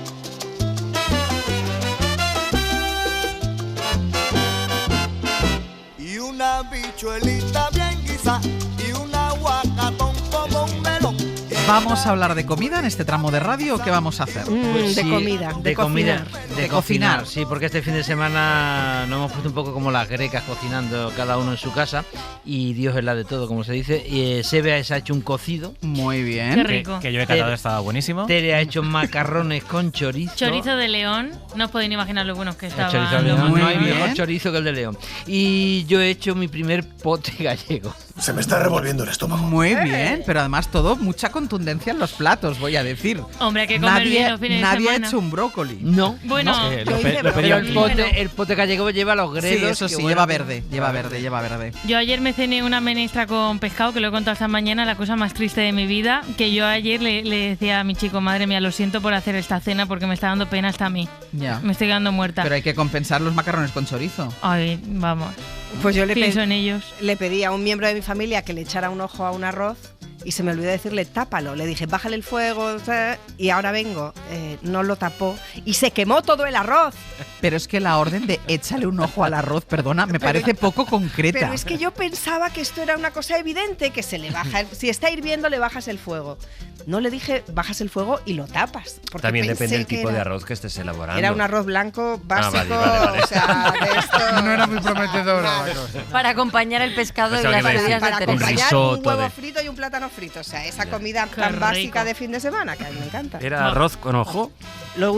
Y una bichuelita bien guisa y un aguacatón como un melón. ¿Vamos a hablar de comida en este tramo de radio o qué vamos a hacer? Pues de comida, de cocinar. De cocinar, sí, porque este fin de semana nos hemos puesto un poco como las grecas cocinando cada uno en su casa y Dios es la de todo, como se dice. Y Sebe se ha hecho un cocido. Muy bien. Qué rico. Que yo he catado, estaba buenísimo. Tere ha hecho macarrones con chorizo. Chorizo de León, no os podéis imaginar lo buenos que estaban. Chorizo de León, no hay mejor chorizo que el de León. Y yo he hecho mi primer pote gallego. Se me está revolviendo el estómago. Muy bien, pero además todo, mucha contundencia en los platos, voy a decir. Hombre, hay que comer bien los fines de Nadie ha semana. hecho un brócoli. No. Bueno, pero el pote gallego lleva los grelos. Sí, eso sí, bueno, lleva verde, lleva verde. yo ayer me cené una menestra con pescado, que lo he contado esta mañana, la cosa más triste de mi vida, que yo ayer le decía a mi chico, madre mía, lo siento por hacer esta cena porque me está dando pena hasta a mí. Ya. Me estoy quedando muerta. Pero hay que compensar los macarrones con chorizo. Ay, vamos. Pues yo pienso en ellos. Le pedí a un miembro de mi familia que le echara un ojo a un arroz y se me olvidó decirle tápalo. Le dije bájale el fuego y ahora vengo. No lo tapó y se quemó todo el arroz. Pero es que la orden de échale un ojo al arroz, perdona, me parece poco concreta. Pero es que yo pensaba que esto era una cosa evidente, que se le baja, si está hirviendo le bajas el fuego. No le dije bajas el fuego y lo tapas. También depende del tipo de arroz que estés elaborando. Era un arroz blanco básico, vale. o sea, de esto... No era muy prometedora. Para acompañar el pescado Pues y las bebidas de Para Teresa. acompañar un huevo frito y un plátano frito. O sea, esa comida tan rico. básica de fin de semana que a mí me encanta. ¿Era arroz con ojo? Lo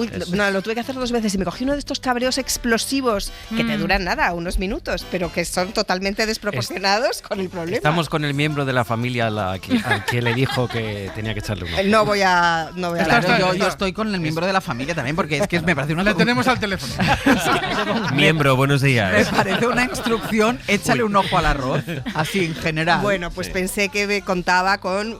tuve que hacer 2 veces y me cogí uno de estos cabreos explosivos que te duran nada, unos minutos, pero que son totalmente desproporcionados con el problema. Estamos con el miembro de la familia al que le dijo que tenía que echarle un ojo. No voy a... Claro, yo estoy con el miembro de la familia también, porque es que me parece una... Le tenemos al teléfono. Miembro, buenos Me días. parece una instrucción, échale un ojo al arroz, así en general. Bueno, pues pensé que me contaba con...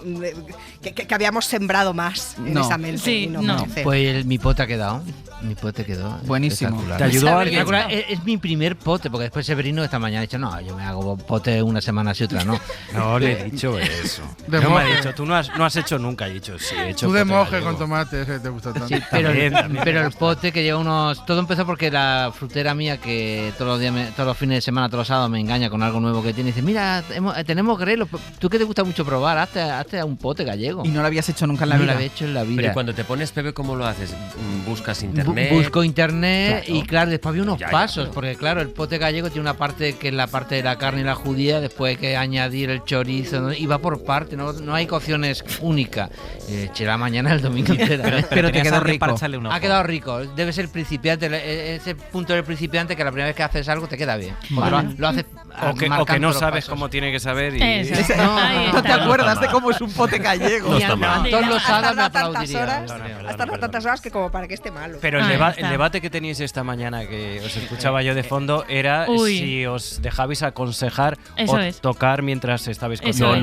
Que habíamos sembrado más en esa mente. Sí, y no. no. Pues mi pote ha quedado. Mi pote quedó. Buenísimo. Espectacular. ¿Te ayudó alguien? Espectacular. Es mi primer pote, porque después Severino esta mañana ha dicho, no, yo me hago pote una semana y otra no. No le he dicho eso. De No me moje. ha dicho, tú no has hecho nunca. He dicho, sí, he hecho Tú de pote moje gallego. con tomate, ese te gusta tanto. Sí, pero, También pero me el pote que lleva unos... Todo empezó porque la frutera mía, que todos los días, todos los fines de semana, todos los sábados, me engaña con algo nuevo que tiene. Y dice, mira, tenemos grelos. Tú que te gusta mucho probar, hazte un pote gallego. Y no lo habías hecho nunca en la no vida. lo había hecho en la vida. Pero ¿y cuando te pones, Pepe, cómo lo haces? ¿Buscas internet? Busco internet Claro. y claro, después había unos Ya, pasos, pero- porque claro, el pote gallego tiene una parte que es la parte de la carne y la judía, después hay que añadir el chorizo, ¿no? Y va por parte, no hay cocciones únicas. Eché la mañana el domingo entera. Pero te quedó rico. Ha quedado rico, debe ser principiante, ese punto del principiante que la primera vez que haces algo te queda bien. Porque Vale. lo haces O que marcando no los sabes pasos. cómo tiene que saber. Eso. No, Ahí no te está. acuerdas de cómo es un pote gallego. No Y está mal. Antón Losada me Has tardado aplaudiría. Has tardado tantas horas que como para que esté malo. Pero el, Ahí el está. debate que teníais esta mañana, que os escuchaba yo de fondo, era Uy. si os dejabais aconsejar Eso o es. tocar mientras estabais Eso cocinando. es.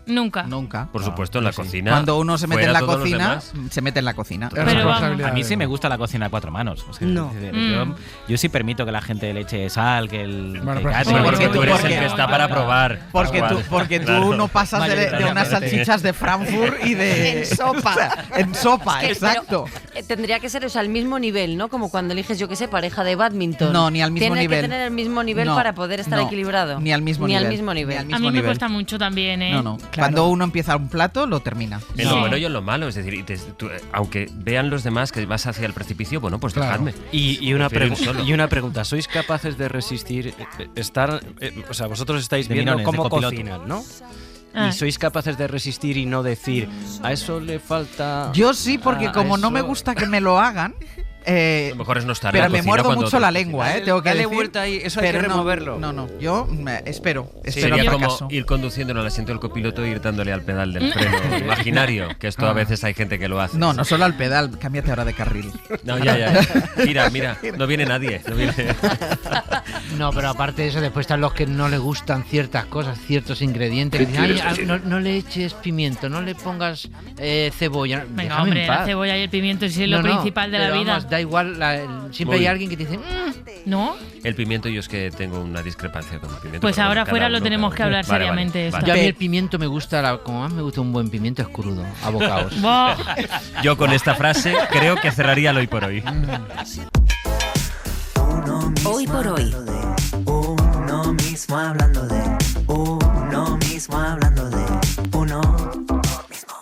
Nunca. Nunca. Por supuesto, en la cocina. Cuando uno se mete en fuera la todos los cocina, demás. se mete en la cocina. Es Pero responsabilidad. A mí sí me gusta la cocina a 4 manos. O sea, No. es decir, yo sí permito que la gente le eche sal, que el. Bueno, que pero cate, sí, porque porque tú eres porque- el que está para probar. Porque tú no pasas de unas salchichas de Frankfurt y de... En sopa. O sea, en sopa, Es que, exacto. pero, tendría que ser eso, al mismo nivel, ¿no? Como cuando eliges, yo qué sé, pareja de badminton. No, ni al mismo Tiene nivel. que tener el mismo nivel No, para poder estar no, equilibrado. ni al mismo Ni nivel. al mismo Ni nivel. al A mismo mí me nivel. cuesta mucho también, ¿eh? No, no. Cuando uno empieza un plato, lo termina. En lo bueno y en lo malo, es decir, aunque vean los demás que vas hacia el precipicio, bueno, pues Claro. dejadme. Y una Prefiero ir solo. pregunta, ¿sois capaces de resistir estar, o sea, vosotros estáis De viendo mirones, de cómo copiloto. cocinan, ¿no? Ah. Y sois capaces de resistir y no decir, a eso le falta... Yo sí, porque a como no me eso- gusta que me lo hagan... A lo mejor es no estar en pero la me cocina muerdo cuando mucho te la cocinas. lengua, tengo que Dale decir. vuelta ahí, eso hay pero que no, removerlo. No, yo espero Sería al como fracaso. ir conduciendo en el asiento del copiloto e ir dándole al pedal del freno imaginario, que esto a veces hay gente que lo hace. No solo al pedal, cámbiate ahora de carril. No, ya. Mira, no viene nadie. No, viene. No, pero aparte de eso, después están los que no les gustan ciertas cosas, ciertos ingredientes. ¿Qué Que dicen, quieres "Ay, decir? no le eches pimiento, no le pongas cebolla. Venga, Déjame hombre, en paz". la cebolla y el pimiento sí es lo No, principal de la pero vida. vamos, da igual, siempre Uy. hay alguien que te dice, ¿no? El pimiento, yo es que tengo una discrepancia con el pimiento. Pues pero ahora cada fuera lo uno, tenemos cada que uno. hablar Vale, seriamente vale. esto. yo a mí el pimiento me gusta, como más me gusta un buen pimiento es crudo, a bocaos. Buah. Yo con esta frase creo que cerraría el hoy por hoy. Hoy por hoy. Uno mismo hablando de uno mismo hablando de uno mismo.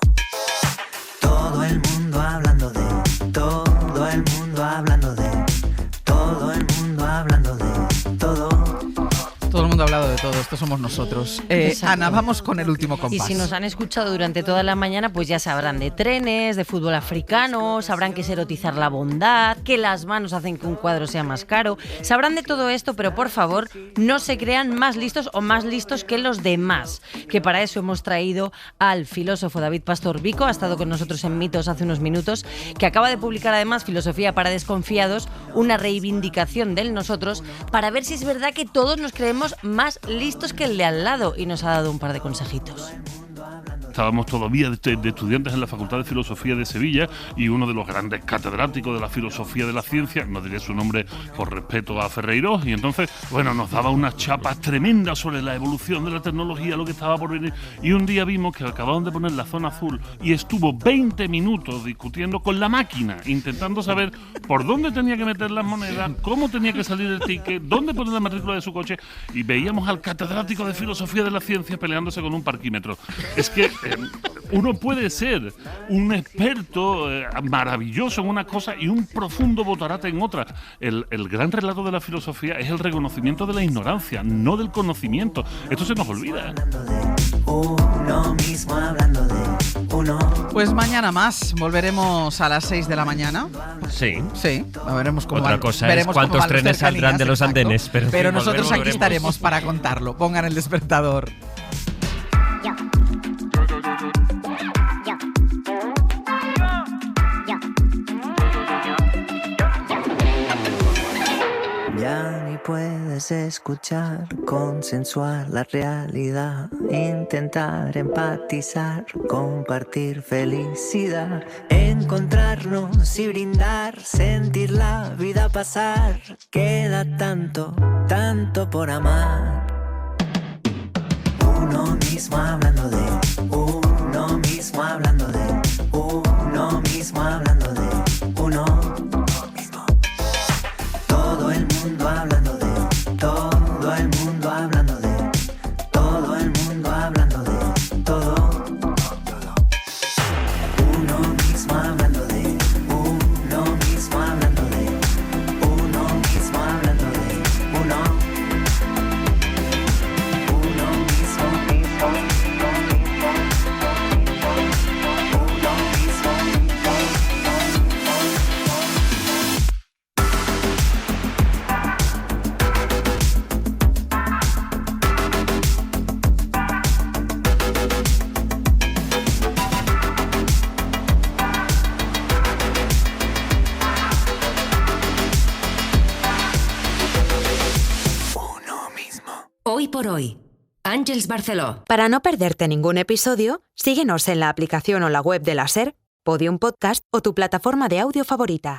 Todo el mundo hablando de todo el mundo hablando de todo el mundo hablando de todo. Todo el mundo ha hablado de todo, estos somos nosotros. Exacto. Ana, vamos con el último Y compás. si nos han escuchado durante toda la mañana, pues ya sabrán de trenes, de fútbol africano, sabrán que es erotizar la bondad, que las manos hacen que un cuadro sea más caro. Sabrán de todo esto, pero por favor, no se crean más listos o más listos que los demás. Que para eso hemos traído al filósofo David Pastor Vico, ha estado con nosotros en Mitos hace unos minutos, que acaba de publicar además Filosofía para Desconfiados, una reivindicación del nosotros, para ver si es verdad que todos nos creemos más listos que el de al lado, y nos ha dado un par de consejitos. Estábamos todavía de estudiantes en la Facultad de Filosofía de Sevilla y uno de los grandes catedráticos de la filosofía de la ciencia, no diré su nombre por respeto a Ferreiro, y entonces, bueno, nos daba unas chapas tremendas sobre la evolución de la tecnología, lo que estaba por venir, y un día vimos que acababan de poner la zona azul y estuvo 20 minutos discutiendo con la máquina, intentando saber por dónde tenía que meter las monedas, cómo tenía que salir el ticket, dónde poner la matrícula de su coche, y veíamos al catedrático de filosofía de la ciencia peleándose con un parquímetro. Es que uno puede ser un experto maravilloso en una cosa y un profundo botarate en otra. El gran relato de la filosofía es el reconocimiento de la ignorancia, no del conocimiento. Esto se nos olvida. Pues mañana más, volveremos a las 6 de la mañana. Sí. Sí, veremos cómo Otra cosa es cuántos trenes saldrán de los andenes. Pero nosotros aquí estaremos para contarlo. Pongan el despertador. Ya ni puedes escuchar, consensuar la realidad, intentar empatizar, compartir felicidad, encontrarnos y brindar, sentir la vida pasar. Queda tanto, tanto por amar. Uno mismo hablando de uno mismo hablando de uno mismo hablando de uno mismo. Todo el mundo hablando de todo el mundo hablando de todo el mundo hablando de todo. Uno mismo hablando de uno mismo hablando de uno mismo hablando de uno. Uno mismo mismo uno mismo Hoy por hoy, Àngels Barceló. Para no perderte ningún episodio, síguenos en la aplicación o la web de la SER, Podium Podcast o tu plataforma de audio favorita.